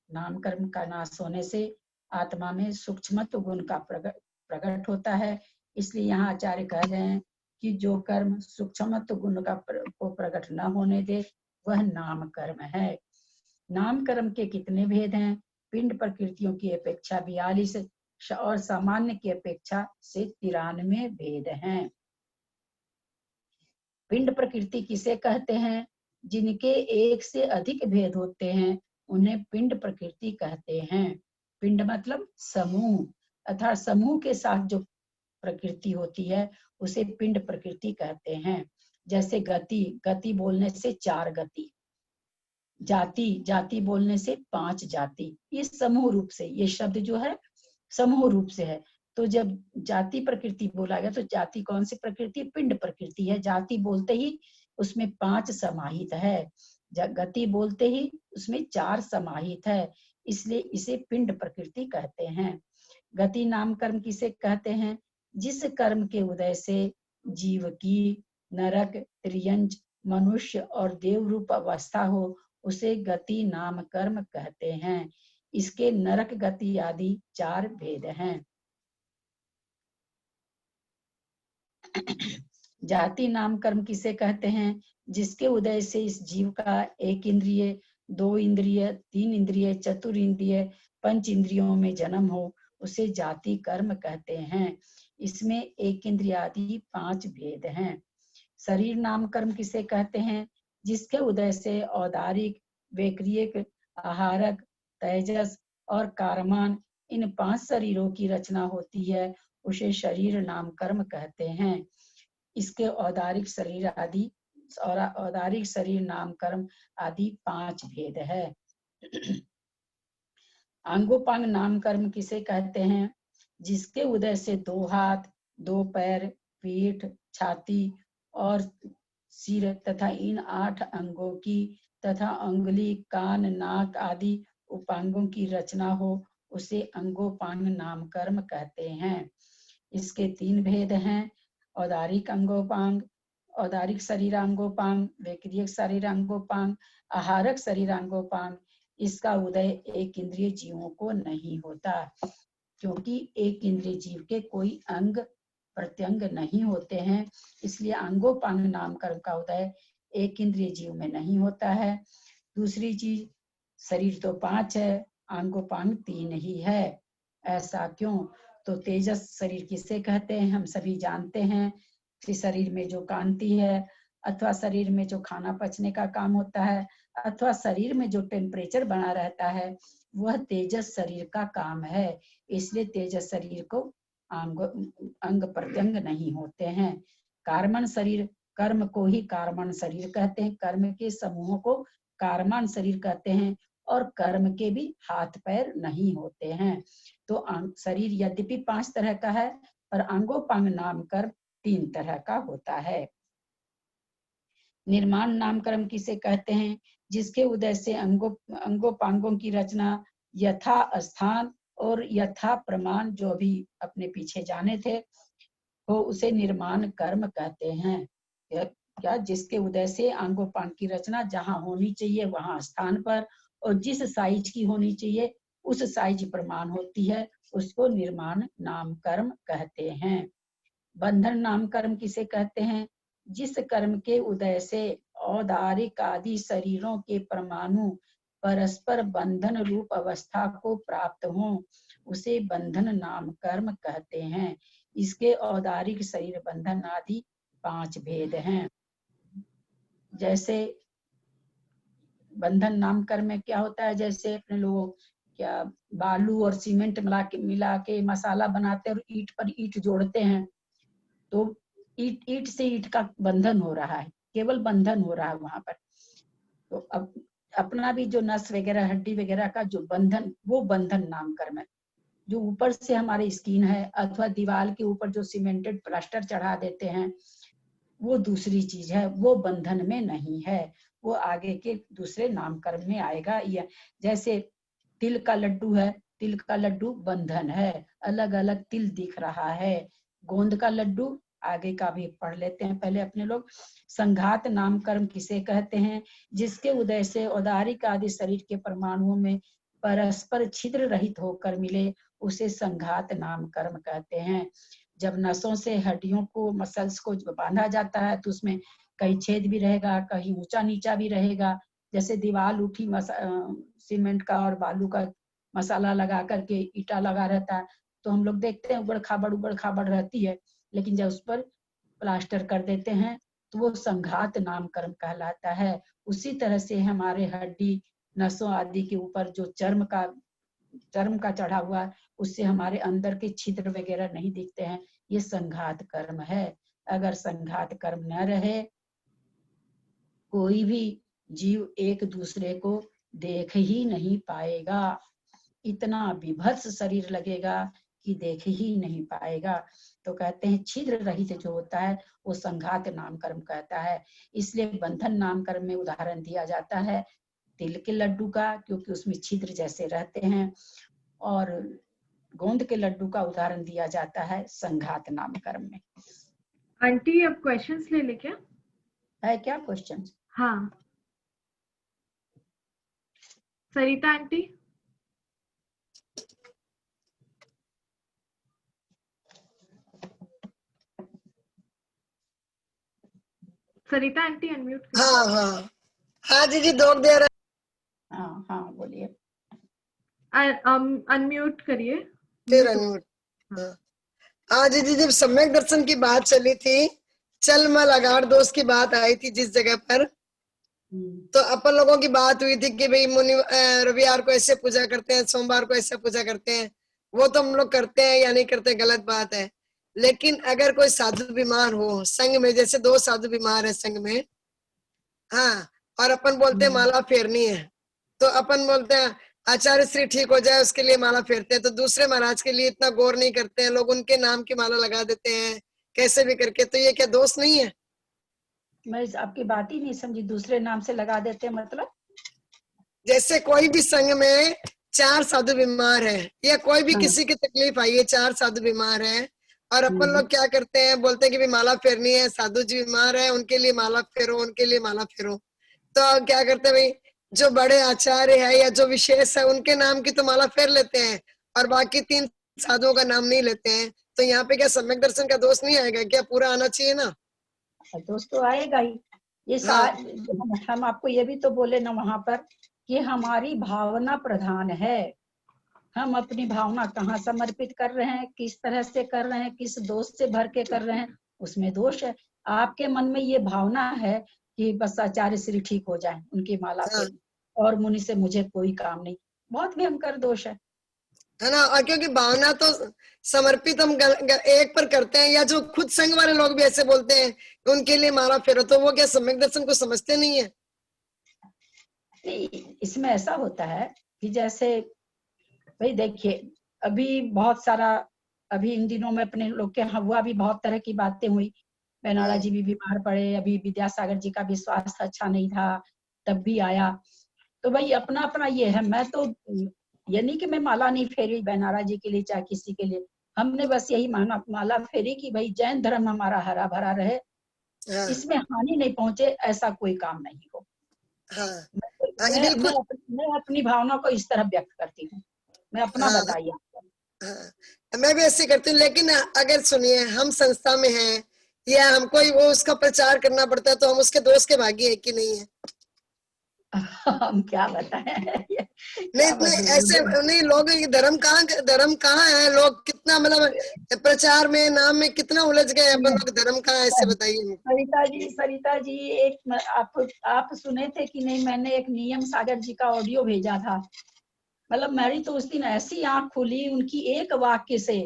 नाम कर्म का नाश होने से आत्मा में सूक्ष्मत्व गुण का प्रकट होता है, इसलिए यहाँ आचार्य कह रहे हैं कि जो कर्म सूक्ष्मत्व गुण का को प्रकट न होने दे वह नाम कर्म है। नाम कर्म के कितने भेद हैं, पिंड प्रकृतियों की अपेक्षा 42 और सामान्य की अपेक्षा से 93 भेद हैं। पिंड प्रकृति किसे कहते हैं, जिनके एक से अधिक भेद होते हैं उन्हें पिंड प्रकृति कहते हैं। पिंड मतलब समूह, अर्थात समूह के साथ जो प्रकृति होती है उसे पिंड प्रकृति कहते हैं। जैसे गति, गति बोलने से 4 गति, जाति, जाति बोलने से 5 जाति, इस समूह रूप से, ये शब्द जो है समूह रूप से है। तो जब जाति प्रकृति बोला गया तो जाति कौन सी प्रकृति, पिंड प्रकृति है। जाति बोलते ही उसमें 5 समाहित है, गति बोलते ही उसमें 4 समाहित है, इसलिए इसे पिंड प्रकृति कहते हैं। गति नाम कर्म किसे कहते हैं, जिस कर्म के उदय से जीव की नरक, त्रियंच, मनुष्य और देव रूप अवस्था हो उसे गति नाम कर्म कहते हैं। इसके नरक गति आदि 4 भेद हैं। जाति नाम कर्म किसे कहते हैं? जिसके उदय से इस जीव का 1 इंद्रिय, 2 इंद्रिय, 3 इंद्रिय, चतुर इंद्रिय, 5 इंद्रियों में जन्म हो उसे जाति कर्म कहते हैं। इसमें 1 इंद्रिय आदि 5 भेद हैं। शरीर नाम कर्म किसे कहते हैं? जिसके उदय से औदारिक, वैक्रियक, आहारक, तेजस और कारमान इन 5 शरीरों की रचना होती है उसे शरीर नाम कर्म कहते हैं। इसके औदारिक शरीर आदि और औदारिक शरीर नाम कर्म आदि 5 भेद है। अंगोपांग नाम कर्म किसे कहते हैं? जिसके उदय से 2 हाथ, 2 पैर, पीठ, छाती और सिर तथा इन 8 अंगों की तथा अंगुली, कान, नाक आदि उपांगों की रचना हो उसे अंगोपांग नाम कर्म कहते हैं। इसके 3 भेद हैं। औदारिक अंगोपांग, औदारिक शरीरांगोपांग, वैक्रियक शरीरांगोपांग, आहारक शरीरांगोपांग। इसका उदय 1 इंद्रिय जीवों को नहीं होता, क्योंकि 1 इंद्रिय जीव के कोई अंग प्रत्यंग नहीं होते हैं, इसलिए अंगोपांग नाम कर्म का उदय 1 इंद्रिय जीव में नहीं होता है। दूसरी चीज, शरीर तो 5 है, अंगोपांग 3 ही है। ऐसा क्यों? तो तेजस शरीर किसे कहते हैं हम सभी जानते हैं कि शरीर में जो कांति है अथवा शरीर में जो खाना पचने का काम होता है अथवा शरीर में जो टेम्परेचर बना रहता है वह तेजस शरीर का काम है। इसलिए तेजस शरीर को अंग प्रत्यंग नहीं होते हैं। कार्मन शरीर, कर्म को ही कार्मन शरीर कहते हैं, कर्म के समूहों को कार्मन शरीर कहते हैं और कर्म के भी हाथ पैर नहीं होते हैं। तो शरीर यद्यपि 5 तरह का है पर अंगोपांग नाम कर्म 3 तरह का होता है। निर्माण नाम कर्म किसे कहते हैं? जिसके उदय से अंगोपांगों की रचना यथा स्थान और यथा प्रमाण जो भी अपने पीछे जाने थे वो उसे निर्माण कर्म कहते हैं। क्या? जिसके उदय से अंगोपांग की रचना जहाँ होनी चाहिए वहां स्थान पर और जिस साइज की होनी चाहिए उस साइज प्रमाण होती है उसको निर्माण नाम कर्म कहते हैं। बंधन नाम कर्म किसे कहते हैं? जिस कर्म के उदय से औदारिक आदि शरीरों के परमाणु परस्पर बंधन रूप अवस्था को प्राप्त हो उसे बंधन नाम कर्म कहते हैं। इसके औदारिक शरीर बंधन आदि 5 भेद हैं। जैसे बंधन नाम कर्म में क्या होता है, जैसे अपने लोग क्या बालू और सीमेंट मिला के मसाला बनाते हैं और ईंट पर ईंट जोड़ते हैं तो ईंट से ईंट का बंधन हो रहा है, केवल बंधन हो रहा है वहां पर। तो अब अपना भी जो नस वगैरह हड्डी वगैरह का जो बंधन वो बंधन नाम कर्म है। जो ऊपर से हमारी स्किन है अथवा दीवार के ऊपर जो सीमेंटेड प्लास्टर चढ़ा देते हैं वो दूसरी चीज है, वो बंधन में नहीं है, वो आगे के दूसरे नामकरण में आएगा। या जैसे तिल का लड्डू है, तिल का लड्डू बंधन है, अलग अलग तिल दिख रहा है। गोंद का लड्डू आगे का भी पढ़ लेते हैं पहले अपने लोग। संघात नामकर्म किसे कहते हैं? जिसके उदय से औदारिक आदि शरीर के परमाणुओं में परस्पर छिद्र रहित होकर मिले उसे संघात नामकर्म कहते हैं। जब नसों से हड्डियों को मसल्स को बांधा जाता है तो उसमें कहीं छेद भी रहेगा, कहीं ऊंचा नीचा भी रहेगा। जैसे दीवार उठी सीमेंट का और बालू का मसाला लगा करके ईटा लगा रहता है तो हम लोग देखते हैं उबड़ खाबड़ रहती है, लेकिन जब उस पर प्लास्टर कर देते हैं तो वो संघात नामकर्म कहलाता है। उसी तरह से हमारे हड्डी नसों आदि के ऊपर जो चर्म का चढ़ा हुआ उससे हमारे अंदर के छिद्र वगैरह नहीं दिखते हैं, ये संघात कर्म है। अगर संघात कर्म न रहे कोई भी जीव एक दूसरे को देख ही नहीं पाएगा, इतना विभत्स शरीर लगेगा कि देख ही नहीं पाएगा। तो कहते हैं छिद्र रहित जो होता है वो संघात नाम कर्म कहता है। इसलिए बंधन नाम कर्म में उदाहरण दिया जाता है तिल के लड्डू का, क्योंकि उसमें छिद्र जैसे रहते हैं, और गोंद के लड्डू का उदाहरण दिया जाता है संघात नाम कर्म में। आंटी अब क्वेश्चंस ले ले क्या? है क्या क्वेश्चन? हाँ, सरिता आंटी। सरिता आंटी अनम्यूट करिए। हाँ हाँ हाँ दीदी दो दे रहे। हाँ हाँ बोलिए। अनम्यूट करिए। फिर अनम्यूट। हाँ हाँ दीदी, जब सम्यक दर्शन की बात चली थी, चल मल अगाड़ दोष की बात आई थी जिस जगह पर, तो अपन लोगों की बात हुई थी कि भाई मुनि रविवार को ऐसे पूजा करते हैं, सोमवार को ऐसे पूजा करते हैं। वो तो हम लोग करते हैं या नहीं करते गलत बात है, लेकिन अगर कोई साधु बीमार हो संघ में, जैसे 2 साधु बीमार है संघ में, हाँ, और अपन बोलते हैं माला फेरनी है, तो अपन बोलते हैं आचार्य श्री ठीक हो जाए उसके लिए माला फेरते हैं, तो दूसरे महाराज के लिए इतना गौर नहीं करते हैं लोग, उनके नाम की माला लगा देते हैं कैसे भी करके। तो ये क्या दोष नहीं है? मैं आपकी बात ही नहीं समझी, दूसरे नाम से लगा देते हैं मतलब? जैसे कोई भी संघ में 4 साधु बीमार है, या कोई भी हाँ। किसी की तकलीफ आई है, 4 साधु बीमार है, और अपन लोग क्या करते हैं, बोलते हैं कि भी माला फेरनी है, साधु जी बीमार है उनके लिए माला फेरो, उनके लिए माला फेरो। तो क्या करते हैं भाई, जो बड़े आचार्य है या जो विशेष है उनके नाम की तो माला फेर लेते हैं, और बाकी 3 साधुओं का नाम नहीं लेते हैं। तो यहाँ पे क्या सम्यक दर्शन का दोष नहीं आएगा क्या? पूरा आना चाहिए ना? दोष तो आएगा ही। ये हम आपको ये भी तो बोले ना वहां पर कि हमारी भावना प्रधान है, हम अपनी भावना कहाँ समर्पित कर रहे हैं, किस तरह से कर रहे हैं, किस दोष से भर के कर रहे हैं, उसमें दोष है। आपके मन में ये भावना है कि बस आचार्य श्री ठीक हो जाए, उनकी माला पे, और मुनि से मुझे कोई काम नहीं, बहुत भयंकर दोष है ना। और क्योंकि भावना तो समर्पित हम एक पर करते हैं, या जो खुद संघ वाले लोग भी ऐसे बोलते हैं उनके लिए माला फेरो, तो वो क्या सम्यक दर्शन को समझते नहीं है? नहीं, इसमें ऐसा होता है कि जैसे भाई देखिए, अभी बहुत सारा, अभी इन दिनों में अपने लोग के यहाँ हुआ भी, बहुत तरह की बातें हुई। बेनाड़ा जी भी बीमार पड़े, अभी विद्यासागर जी का भी स्वास्थ्य अच्छा नहीं था, तब भी आया। तो भाई अपना अपना ये है, मैं तो ये नहीं कि मैं माला नहीं फेरी बेनाड़ा जी के लिए चाहे किसी के लिए, हमने बस यही माला फेरी कि भाई जैन धर्म हमारा हरा भरा रहे, इसमें हानि नहीं पहुंचे, ऐसा कोई काम नहीं हो। मैं अपनी भावना को इस तरह व्यक्त करती हूँ, मैं अपना बताइए। मैं भी ऐसे करती हूँ, लेकिन अगर सुनिए हम संस्था में हैं या हमको वो उसका प्रचार करना पड़ता है, तो हम उसके दोस्त के भागी है कि नहीं है? हम क्या बताएं? नहीं ऐसे नहीं, लोग धर्म कहाँ है, लोग कितना मतलब प्रचार में नाम में कितना उलझ गए अपन लोग, धर्म कहाँ है ऐसे बताइए। सरिता जी एक आप सुने थे कि नहीं, मैंने एक नियम सागर जी का ऑडियो भेजा था, मतलब मेरी तो उस दिन ऐसी आंख खुली उनकी एक वाक्य से।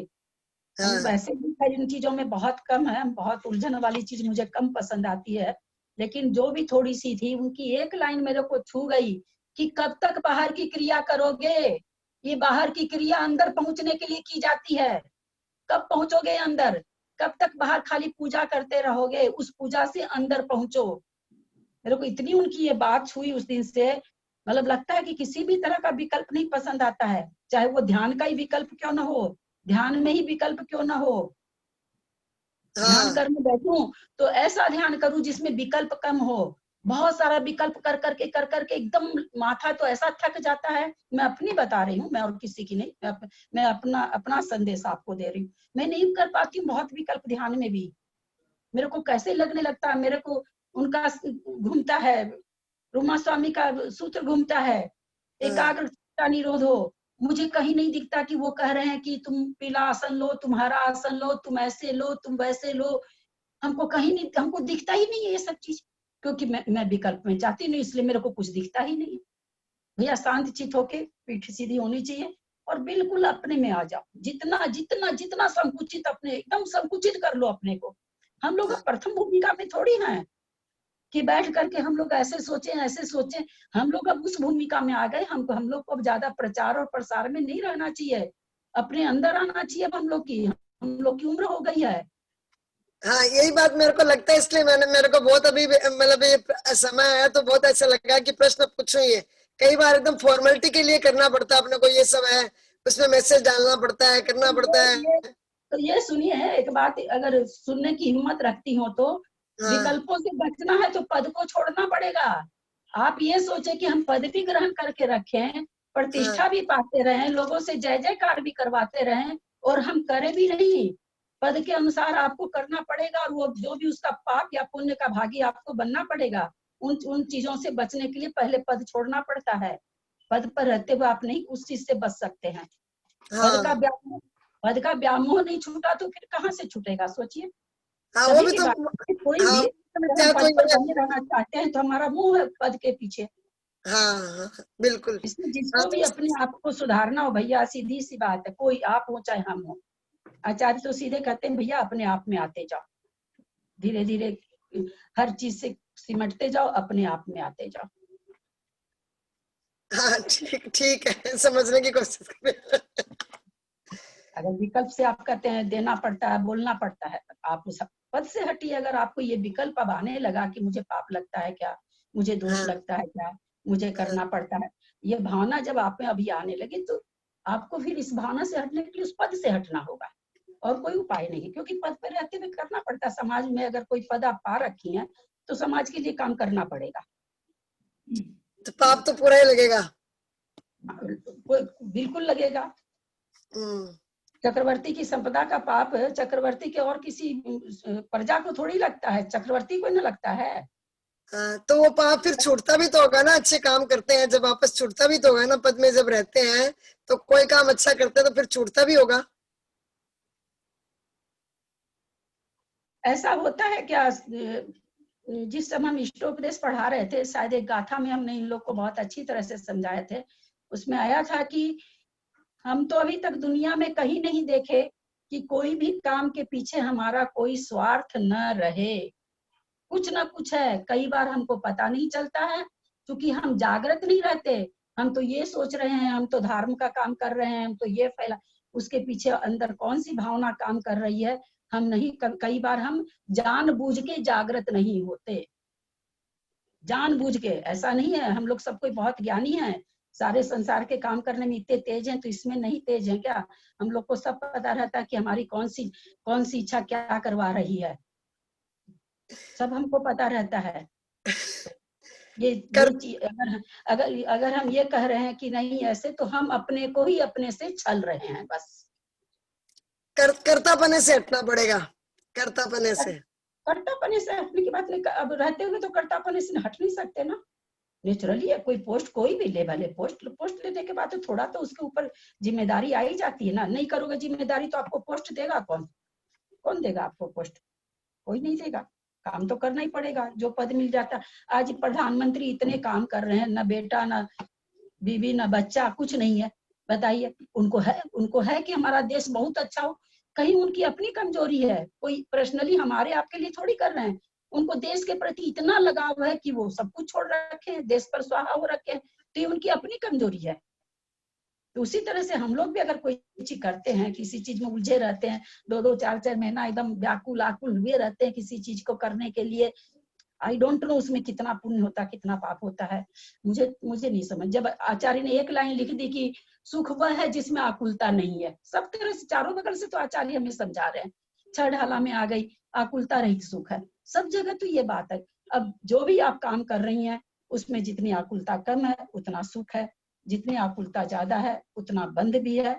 वैसे भी इन चीजों में बहुत कम है, बहुत उलझन वाली चीज मुझे कम पसंद आती है, लेकिन जो भी थोड़ी सी थी, उनकी एक लाइन मेरे को छू गई कि कब तक बाहर की क्रिया करोगे, ये बाहर की क्रिया अंदर पहुंचने के लिए की जाती है, कब पहुंचोगे अंदर, कब तक बाहर खाली पूजा करते रहोगे, उस पूजा से अंदर पहुंचो। मेरे को इतनी उनकी ये बात छुई उस दिन से, मतलब लगता है कि किसी भी तरह का विकल्प नहीं पसंद आता है, चाहे वो ध्यान का ही विकल्प क्यों ना हो, ध्यान में ही विकल्प क्यों ना हो। ध्यान करने बैठूं तो ऐसा ध्यान करूं जिसमें विकल्प कम हो, बहुत सारा विकल्प कर करके एकदम माथा तो ऐसा थक जाता है। मैं अपनी बता रही हूँ, मैं और किसी की नहीं, मैं अपना संदेश आपको दे रही हूँ। मैं नहीं कर पाती हूँ बहुत विकल्प ध्यान में भी, मेरे को कैसे लगने लगता है, मेरे को उनका घूमता है, रूमा स्वामी का सूत्र घूमता है, एकाग्रता निरोध हो, मुझे कहीं नहीं दिखता कि वो कह रहे हैं कि तुम पीला आसन लो, तुम्हारा आसन लो, तुम ऐसे लो, तुम वैसे लो, हमको कहीं नहीं, हमको दिखता ही नहीं है ये सब चीज, क्योंकि मैं विकल्प में जाती नहीं, इसलिए मेरे को कुछ दिखता ही नहीं। भैया शांत चित होके पीठ सीधी होनी चाहिए और बिल्कुल अपने में आ जाओ, जितना जितना जितना संकुचित, अपने एकदम संकुचित कर लो अपने को। हम लोग प्रथम भूमिका में थोड़ी हैं कि बैठ करके हम लोग ऐसे सोचें, हम लोग अब उस भूमिका में आ गए, हम लोग को अब ज्यादा प्रचार और प्रसार में नहीं रहना चाहिए, अपने अंदर आना चाहिए। अब हम लोग की उम्र हो गई है। हाँ यही बात मेरे को लगता है, इसलिए मेरे को बहुत अभी मतलब ये समय आया तो बहुत ऐसा लगा कि प्रश्न पूछूं। ये कई बार एकदम फॉर्मेलिटी के लिए करना पड़ता है अपने को, ये सब है उसमें मैसेज डालना पड़ता है, करना पड़ता है। तो ये सुनिए एक बात, अगर सुनने की हिम्मत रखती हो तो हाँ विकल्पों से बचना है तो पद को छोड़ना पड़ेगा। आप ये सोचे कि हम पद भी ग्रहण करके रखें, प्रतिष्ठा भी पाते रहें, लोगों से जय जयकार भी करवाते रहें, और हम करें भी नहीं। पद के अनुसार आपको करना पड़ेगा, और वो जो भी उसका पाप या पुण्य का भागी आपको बनना पड़ेगा। उन चीजों से बचने के लिए पहले पद छोड़ना पड़ता है। पद पर रहते हुए आप नहीं उस चीज से बच सकते हैं। पद का व्यामोह नहीं छूटा तो फिर कहाँ से छूटेगा, सोचिए। हाँ, वो सभी भी की तो बात, कोई हाँ, भी अगर हम पद पर बने रहना चाहते हैं तो हमारा मुंह है पद के पीछे। हाँ हाँ बिल्कुल। इसमें जिसको भी अपने आप को सुधारना हो भैया, सीधी सी बात है, कोई आप हो चाहे हम हो, आचार्य तो सीधे कहते हैं भैया अपने आप में आते जाओ, धीरे धीरे हर चीज से सिमटते जाओ, अपने आप में आते जाओ। हाँ ठीक है, समझने की कोशिश करें। अगर विकल्प से आप कहते हैं देना पड़ता है, बोलना पड़ता है, आप उस पद से हटिए। अगर आपको ये विकल्प अब आने लगा कि मुझे पाप लगता है क्या, मुझे दोष लगता है क्या, मुझे करना पड़ता है, ये भावना जब आप में अभी आने लगी तो आपको फिर इस भावना से हटने के लिए उस पद से हटना होगा, और कोई उपाय नहीं। क्योंकि पद पर रहते हुए करना पड़ता है। समाज में अगर कोई पद आप पा रखी हैं तो समाज के लिए काम करना पड़ेगा। तो पाप तो पूरा ही लगेगा। बिल्कुल लगेगा। चक्रवर्ती की संपदा का पाप चक्रवर्ती के और किसी प्रजा को थोड़ी लगता है, चक्रवर्ती को न लगता है। तो वो पाप फिर छूटता भी तो होगा ना, अच्छे काम करते हैं जब वापस छूटता भी तो होगा ना। पद में जब रहते हैं तो कोई काम अच्छा करते हैं तो फिर छूटता भी होगा। ऐसा होता है क्या? जिस समय हम इष्टोपदेश पढ़ा रहे थे, शायद एक गाथा में हमने इन लोग को बहुत अच्छी तरह से समझाए थे। उसमें आया था कि हम तो अभी तक दुनिया में कहीं नहीं देखे कि कोई भी काम के पीछे हमारा कोई स्वार्थ न रहे। कुछ ना कुछ है, कई बार हमको पता नहीं चलता है क्योंकि हम जागृत नहीं रहते। हम तो ये सोच रहे हैं हम तो धर्म का काम कर रहे हैं, हम तो ये फैला, उसके पीछे अंदर कौन सी भावना काम कर रही है हम नहीं, कई बार हम जानबूझ के जागृत नहीं होते। जानबूझ के ऐसा नहीं है, हम लोग सब कोई बहुत ज्ञानी है, सारे संसार के काम करने में इतने तेज हैं, तो इसमें नहीं तेज हैं क्या? हम लोग को सब पता रहता है कि हमारी कौन सी इच्छा क्या करवा रही है, सब हमको पता रहता है। ये अगर हम ये कह रहे हैं कि नहीं ऐसे, तो हम अपने को ही अपने से छल रहे हैं बस। कर्तापने से हटना पड़ेगा, कर्तापने से हटने की बात नहीं। अब रहते हुए तो कर्तापने से हट नहीं सकते ना। नेचुरली है, कोई पोस्ट कोई भी ले, भले पोस्ट लेने के बाद तो थोड़ा तो उसके ऊपर जिम्मेदारी आई जाती है ना। नहीं करोगे जिम्मेदारी तो आपको पोस्ट देगा कौन देगा आपको पोस्ट? कोई नहीं देगा। काम तो करना ही पड़ेगा। जो पद मिल जाता, आज प्रधानमंत्री इतने काम कर रहे हैं, ना बेटा ना बीवी ना बच्चा, कुछ नहीं है। बताइए, उनको है कि हमारा देश बहुत अच्छा हो। कहीं उनकी अपनी कमजोरी है, कोई पर्सनली हमारे आपके लिए थोड़ी कर रहे हैं। उनको देश के प्रति इतना लगाव है कि वो सब कुछ छोड़ रखे हैं, देश पर स्वाहा हो रखे हैं, तो ये उनकी अपनी कमजोरी है। तो उसी तरह से हम लोग भी अगर कोई चीज करते हैं, किसी चीज में उलझे रहते हैं, 2-2 4-4 महीना एकदम व्याकुल आकुल हुए रहते हैं किसी चीज को करने के लिए, आई डोंट नो उसमें कितना पुण्य होता है, कितना पाप होता है, मुझे नहीं समझ। जब आचार्य ने एक लाइन लिख दी कि सुख वह है जिसमें आकुलता नहीं है, सब तरह से चारों बगल से तो आचार्य हमें समझा रहे हैं। छह ढाला में आ गई, आकुलता रहित सुख है, सब जगह तो ये बात है। अब जो भी आप काम कर रही हैं उसमें जितनी आकुलता कम है उतना सुख है, जितनी आकुलता ज्यादा है उतना बंध भी है,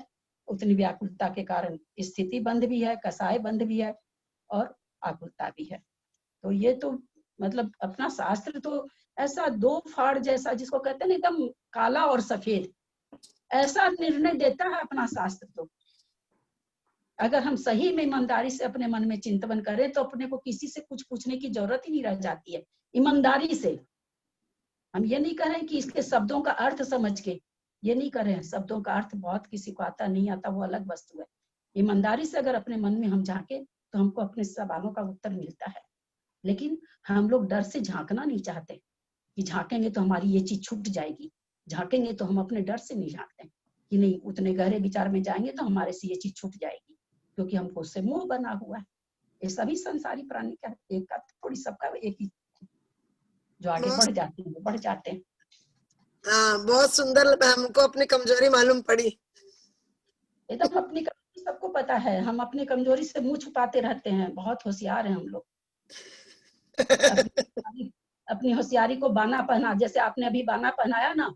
उतनी व्याकुलता के कारण स्थिति बंध भी है, कसाय बंध भी है और आकुलता भी है। तो ये तो मतलब अपना शास्त्र तो ऐसा दो फाड़ जैसा, जिसको कहते हैं ना एकदम काला और सफेद, ऐसा निर्णय देता है अपना शास्त्र। तो अगर हम सही में ईमानदारी से अपने मन में चिंतन करें तो अपने को किसी से कुछ पूछने की जरूरत ही नहीं रह जाती है। ईमानदारी से, हम ये नहीं कह रहे कि इसके शब्दों का अर्थ समझ के, ये नहीं कर रहे हैं। शब्दों का अर्थ बहुत किसी को आता नहीं आता, वो अलग वस्तु है। ईमानदारी से अगर अपने मन में हम झांके तो हमको अपने सवालों का उत्तर मिलता है। लेकिन हम लोग डर से झांकना नहीं चाहते कि झांकेंगे तो हमारी ये चीज छूट जाएगी, झांकेंगे तो हम अपने डर से नहीं झांकते कि नहीं उतने गहरे विचार में जाएंगे तो हमारे से ये चीज छूट जाएगी, क्योंकि हमको उससे मोह बना हुआ है। ये सभी संसारी प्राणी का एक का थोड़ी, सबका एक ही, जो आगे बढ़ जाते हैं वो बढ़ जाते हैं। हाँ, बहुत सुंदर, हमको अपनी कमजोरी मालूम पड़ी। एकदम अपनी कमजोरी सबको पता है, हम अपनी कमजोरी से मुंह छुपाते रहते हैं, बहुत होशियार हैं हम लोग। अपनी होशियारी को बाना पहना, जैसे आपने अभी बाना पहनाया ना,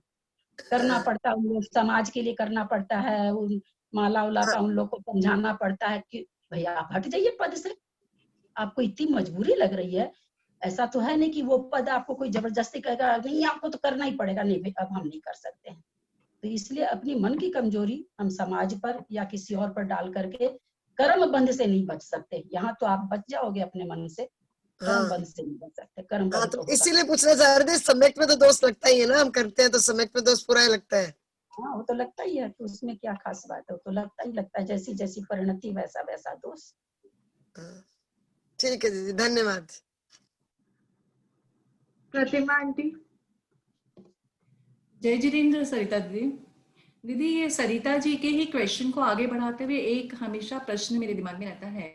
करना पड़ता है, उन लोग समाज के लिए करना पड़ता है, उन माला उला का उन लोग को समझाना पड़ता है कि भैया आप हट जाइए पद से, आपको इतनी मजबूरी लग रही है। ऐसा तो है नहीं कि वो पद आपको कोई जबरदस्ती कहेगा नहीं आपको तो करना ही पड़ेगा, नहीं भाई अब हम नहीं कर सकते हैं। तो इसलिए अपनी मन की कमजोरी हम समाज पर या किसी और पर डाल करके कर्म बंध से नहीं बच सकते। यहाँ तो आप बच जाओगे अपने मन से, कर्म बंध से नहीं बच सकते। कर्म हाँ, बंध तो तो होगा। इसीलिए पूछना चाह रहे थे, सम्यक में तो दोष लगता ही है ना, हम करते हैं तो सम्यक में दोष पूरा ही लगता है। हाँ वो तो लगता ही है, तो उसमें क्या खास बात है, वो तो लगता ही लगता है, जैसी जैसी परिणति वैसा वैसा दोष। ठीक है दीदी, धन्यवाद। प्रतिमा आंटी। जय जितेंद्र सरिता दीदी। दीदी ये सरिता जी के ही क्वेश्चन को आगे बढ़ाते हुए एक हमेशा प्रश्न मेरे दिमाग में रहता है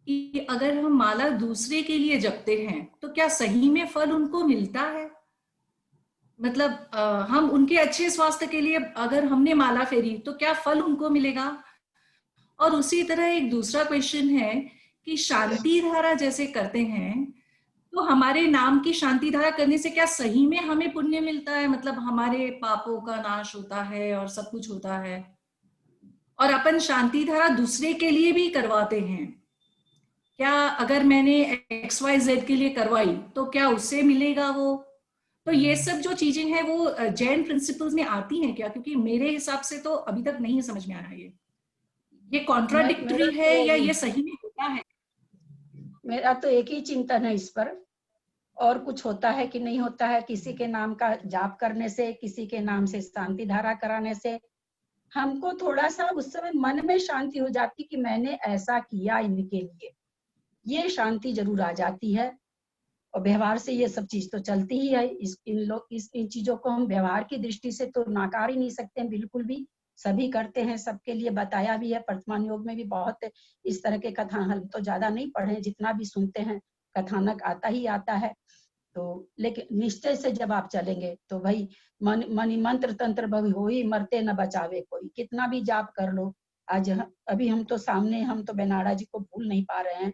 कि अगर हम माला दूसरे के लिए जपते हैं तो क्या सही में फल उनको मिलता है? मतलब हम उनके अच्छे स्वास्थ्य के लिए अगर हमने माला फेरी तो क्या फल उनको मिलेगा? और उसी तरह एक दूसरा क्वेश्चन है कि शांति धारा जैसे करते हैं तो हमारे नाम की शांति धारा करने से क्या सही में हमें पुण्य मिलता है? मतलब हमारे पापों का नाश होता है और सब कुछ होता है, और अपन शांति धारा दूसरे के लिए भी करवाते हैं, क्या अगर मैंने XYZ के लिए करवाई तो क्या उससे मिलेगा वो? तो ये सब जो चीजें हैं वो जैन प्रिंसिपल्स में आती हैं क्या? क्योंकि मेरे हिसाब से तो अभी तक नहीं समझ में आ रहा है ये कॉन्ट्राडिक्टरी है या ये सही में होता है? मेरा तो एक ही चिंतन है इस पर, और कुछ होता है कि नहीं होता है। किसी के नाम का जाप करने से, किसी के नाम से शांति धारा कराने से हमको थोड़ा सा उस समय मन में शांति हो जाती कि मैंने ऐसा किया इनके लिए, ये शांति जरूर आ जाती है। और व्यवहार से ये सब चीज तो चलती ही है। इन चीजों को हम व्यवहार की दृष्टि से तो नाकार ही नहीं सकते हैं, बिल्कुल भी सभी करते हैं, सबके लिए बताया भी है। वर्तमान योग में भी बहुत इस तरह के कथा, हम तो ज्यादा नहीं पढ़े, जितना भी सुनते हैं कथानक आता ही आता है। तो लेकिन निश्चय से जब आप चलेंगे तो भाई मनी मंत्र तंत्र भवि होई, मरते न बचावे कोई, कितना भी जाप कर लो। आज अभी हम तो सामने, हम तो बेनाड़ा जी को भूल नहीं पा रहे हैं,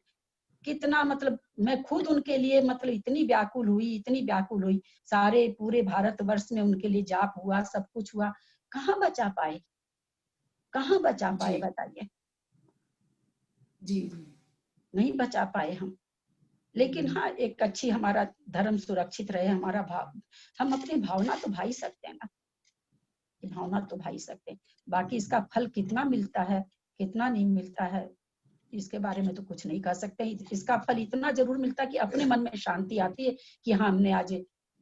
कितना मतलब मैं खुद उनके लिए मतलब इतनी व्याकुल हुई, सारे पूरे भारतवर्ष में उनके लिए जाप हुआ, सब कुछ हुआ, कहाँ बचा पाए, कहाँ बचा पाए बताइए? जी नहीं बचा पाए हम। लेकिन हाँ, एक अच्छी हमारा धर्म सुरक्षित रहे, हमारा भाव, हम अपनी भावना तो भाई सकते हैं ना, भावना तो भाई सकते हैं। बाकी इसका फल कितना मिलता है कितना नहीं मिलता है इसके बारे में तो कुछ नहीं कह सकते। इसका फल इतना जरूर मिलता है कि अपने मन में शांति आती है कि हाँ हमने आज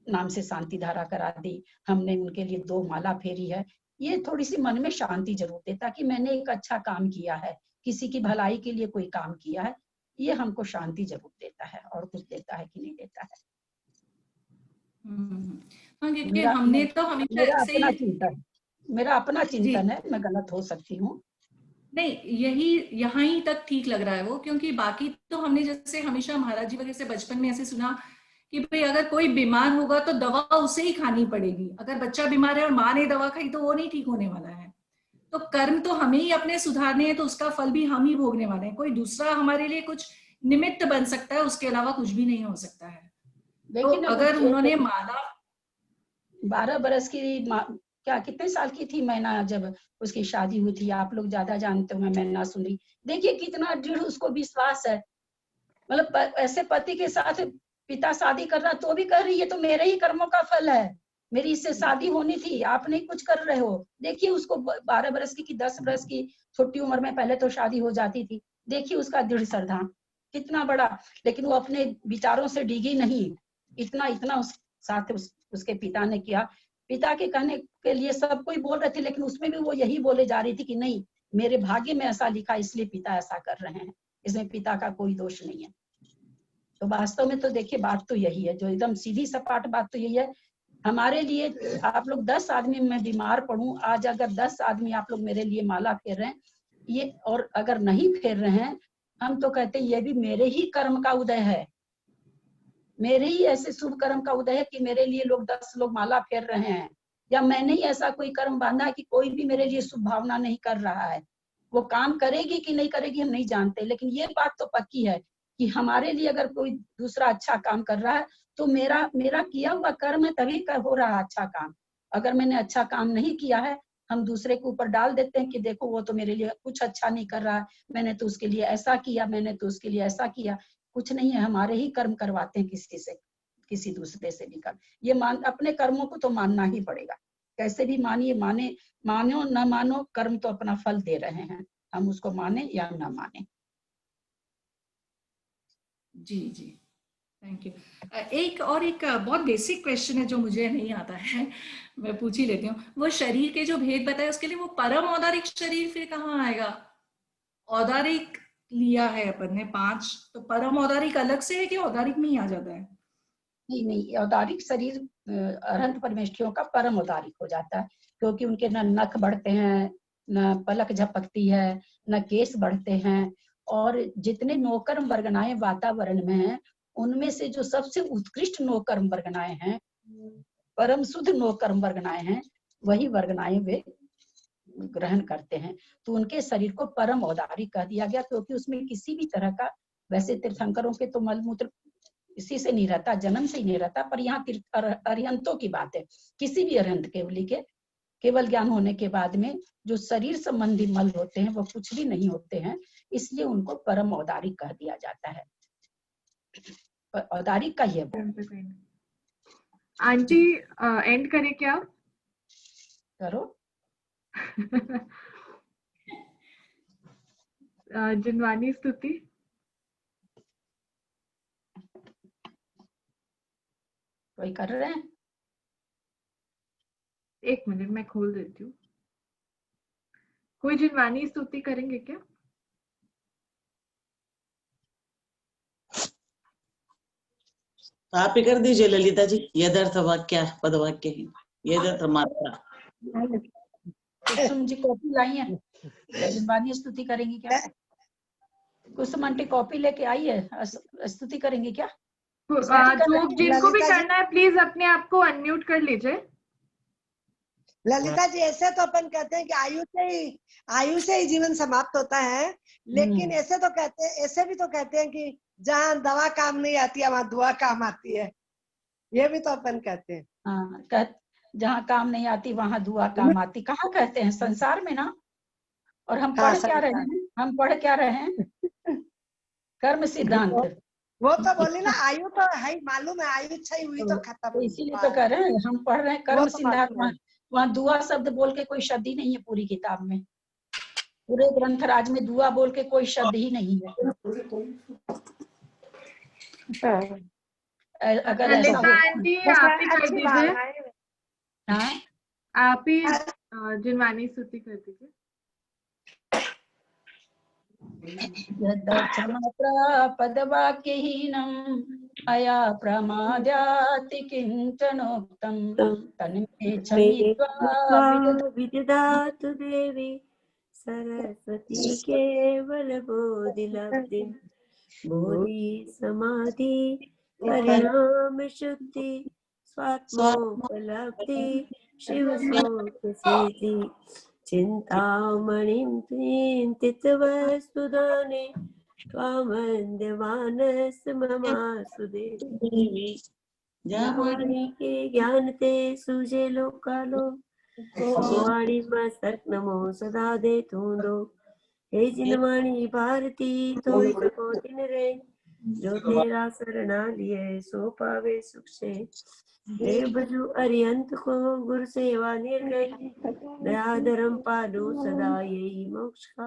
नाम से शांति धारा करा दी, हमने उनके लिए 2 माला फेरी है, ये थोड़ी सी मन में शांति जरूर देता कि मैंने एक अच्छा काम किया है, किसी की भलाई के लिए कोई काम किया है, ये हमको शांति जरूर देता है। और कुछ देता है कि नहीं देता है? हाँ, क्योंकि हमने तो हमेशा मेरा अपना चिंतन है, मैं गलत हो सकती हूँ। नहीं, यहाँ ही तक ठीक लग रहा है वो, क्योंकि बाकी तो हमने जैसे हमेशा महाराज जी वगैरह से बचपन में ऐसे सुना कि भाई अगर कोई बीमार होगा तो दवा उसे ही खानी पड़ेगी, अगर बच्चा बीमार है और माँ ने दवा खाई तो वो नहीं ठीक होने वाला है। तो कर्म तो हमें ही अपने सुधारने हैं, तो उसका फल भी हम ही भोगने वाले हैं, कोई दूसरा हमारे लिए कुछ निमित्त बन सकता है, उसके अलावा कुछ भी नहीं हो सकता है। तो अगर उन्होंने माला 12 बरस की क्या कितने साल की थी मैना जब उसकी शादी हुई थी, आप लोग ज्यादा जानते हो, मैं ना सुनी। देखिए कितना दृढ़ उसको विश्वास है, मतलब ऐसे पति के साथ पिता शादी कर रहा तो भी कह रही है तो मेरे ही कर्मों का फल है, मेरी इससे शादी होनी थी, आप नहीं कुछ कर रहे हो। देखिए उसको 12 बरस की 10 बरस की छोटी उम्र में पहले तो शादी हो जाती थी, देखिए उसका दृढ़ श्रद्धा कितना बड़ा, लेकिन वो अपने विचारों से डिगी नहीं, इतना उस साथ उसके पिता ने किया। पिता के कहने के लिए सब कोई बोल रहे थे, लेकिन उसमें भी वो यही बोले जा रही थी कि नहीं मेरे भाग्य में ऐसा लिखा इसलिए पिता ऐसा कर रहे हैं, इसमें पिता का कोई दोष नहीं है। तो वास्तव में तो देखिए बात तो यही है, जो एकदम सीधी सपाट बात तो यही है। हमारे लिए आप लोग 10 आदमी में बीमार पड़ूं, आज अगर 10 आदमी आप लोग मेरे लिए माला फेर रहे हैं, ये और अगर नहीं फेर रहे हैं, हम तो कहते हैं ये भी मेरे ही कर्म का उदय है, मेरे ही ऐसे शुभ कर्म का उदय है कि मेरे लिए लोग 10 लोग माला फेर रहे हैं, या मैंने ही ऐसा कोई कर्म बांधा है कि कोई भी मेरे लिए शुभ भावना नहीं कर रहा है। वो काम करेगी कि नहीं करेगी हम नहीं जानते, लेकिन ये बात तो पक्की है कि हमारे लिए अगर कोई दूसरा अच्छा काम कर रहा है तो मेरा किया हुआ कर्म है, तभी हो रहा है अच्छा काम। अगर मैंने अच्छा काम नहीं किया है, हम दूसरे के ऊपर डाल देते हैं कि देखो वो तो मेरे लिए कुछ अच्छा नहीं कर रहा है, मैंने तो उसके लिए ऐसा किया, मैंने तो उसके लिए ऐसा किया। कुछ नहीं है, हमारे ही कर्म करवाते हैं किसी से, किसी दूसरे से भी कर्म। ये अपने कर्मों को तो मानना ही पड़ेगा, कैसे भी मानिए, मानो न मानो, कर्म तो अपना फल दे रहे हैं, हम उसको माने या ना माने। जी जी, थैंक यू। एक बहुत बेसिक क्वेश्चन है जो मुझे नहीं आता है, मैं पूछ ही लेती हूँ। वो शरीर के जो भेद बताए उसके लिए वो परम औदारिक शरीर फिर कहाँ आएगा? औदारिक लिया है अपन ने 5, तो परम औदारिक अलग से है कि औदारिक में ही आ जाता है? नहीं नहीं, औदारिक शरीर अरहंत परमेष्ठियों का परम औदारिक हो जाता है, क्योंकि उनके न नख बढ़ते हैं, न पलक झपकती है, न केस बढ़ते हैं। और जितने नौकर्म वर्गनाएं वातावरण में हैं, उनमें से जो सबसे उत्कृष्ट नौकर्म वर्गनाएं हैं, परम शुद्ध नौकर्म वर्गनाएं हैं, वही वर्गनाएं वे ग्रहण करते हैं। तो उनके शरीर को परम औदारिक कह दिया गया, क्योंकि उसमें किसी भी तरह का, वैसे तीर्थंकरों के तो मलमूत्र इसी से नहीं रहता, जन्म से ही नहीं रहता, पर यहाँ अरिहंतों की बात है। किसी भी अरिहंत केवली के केवल ज्ञान होने के बाद में जो शरीर संबंधी मल होते हैं वो कुछ भी नहीं होते हैं, इसलिए उनको परम औदारिक कह दिया जाता है। औदारिक का ये आंटी एंड करें क्या? करो। जिनवानी स्तुति। कोई कर रहे हैं? एक मिनट मैं खोल देती हूँ। कोई जिनवानी स्तुति करेंगे क्या? आप ही कर दीजिए ललिता जी। यदर्थ वाक्य पदवाक्य ही, यदर्थ मात्रा। कुसुम जी कॉपी लाई है, जिनवानी स्तुति करेंगी क्या? कुसुम आंटी कॉपी लेके आई है, स्तुति करेंगी क्या? जो जिनको भी करना है प्लीज अपने आप को अनम्यूट कर लीजिए। ललिता जी, ऐसे तो अपन कहते हैं कि आयु से ही जीवन समाप्त होता है, लेकिन ऐसे तो कहते हैं, ऐसे भी तो कहते हैं कि जहाँ दवा काम नहीं आती है वहाँ दुआ काम आती है, ये भी तो अपन कहते हैं। हाँ, जहाँ काम नहीं आती वहाँ दुआ काम आती, कहाँ कहते हैं? संसार में ना। और हम पढ़ क्या रहे हैं? हम पढ़ क्या रहे हैं? कर्म सिद्धांत। वो तो बोली ना, आयु तो है मालूम है, आयु छई हुई तो खत्म। इसीलिए तो कह रहे हैं, हम पढ़ रहे हैं कर्म सिद्धांत। वहाँ दुआ शब्द बोल के कोई शब्द ही नहीं है पूरी किताब में, पूरे ग्रंथराज में दुआ बोल के कोई शब्द ही नहीं है। अगर ऐसा आंटी आप ही कर दीजिए। हाँ, आप ही जिनवानी स्तुति कर दीजिए। पदवाक्यहीनम् अया प्रमाद्याति किंचनोक्तम् तन्मे क्षमित्वा विदधातु देवी सरस्वती केवल बोधिलब्धिं बोधि समाधि परिणाम शुद्धि स्वात्मोपलब्धि शिव सोत्सिद्धि चिंतामणिं चिन्तितवस्तुदाने त्वामन्यमानस ममासुदेवी जावाणी के ज्ञान ते सुजे लोकालो वाणी मस्तक नमो सदा दे तूंदो हे जिनवाणी भारती तो सको दिन रे जो तेरा शरणा लिए सो पावे सुख से देव बजू अरियंत को गुरु सेवा निर्णय दया धर्म पालो सदा यही मोक्ष का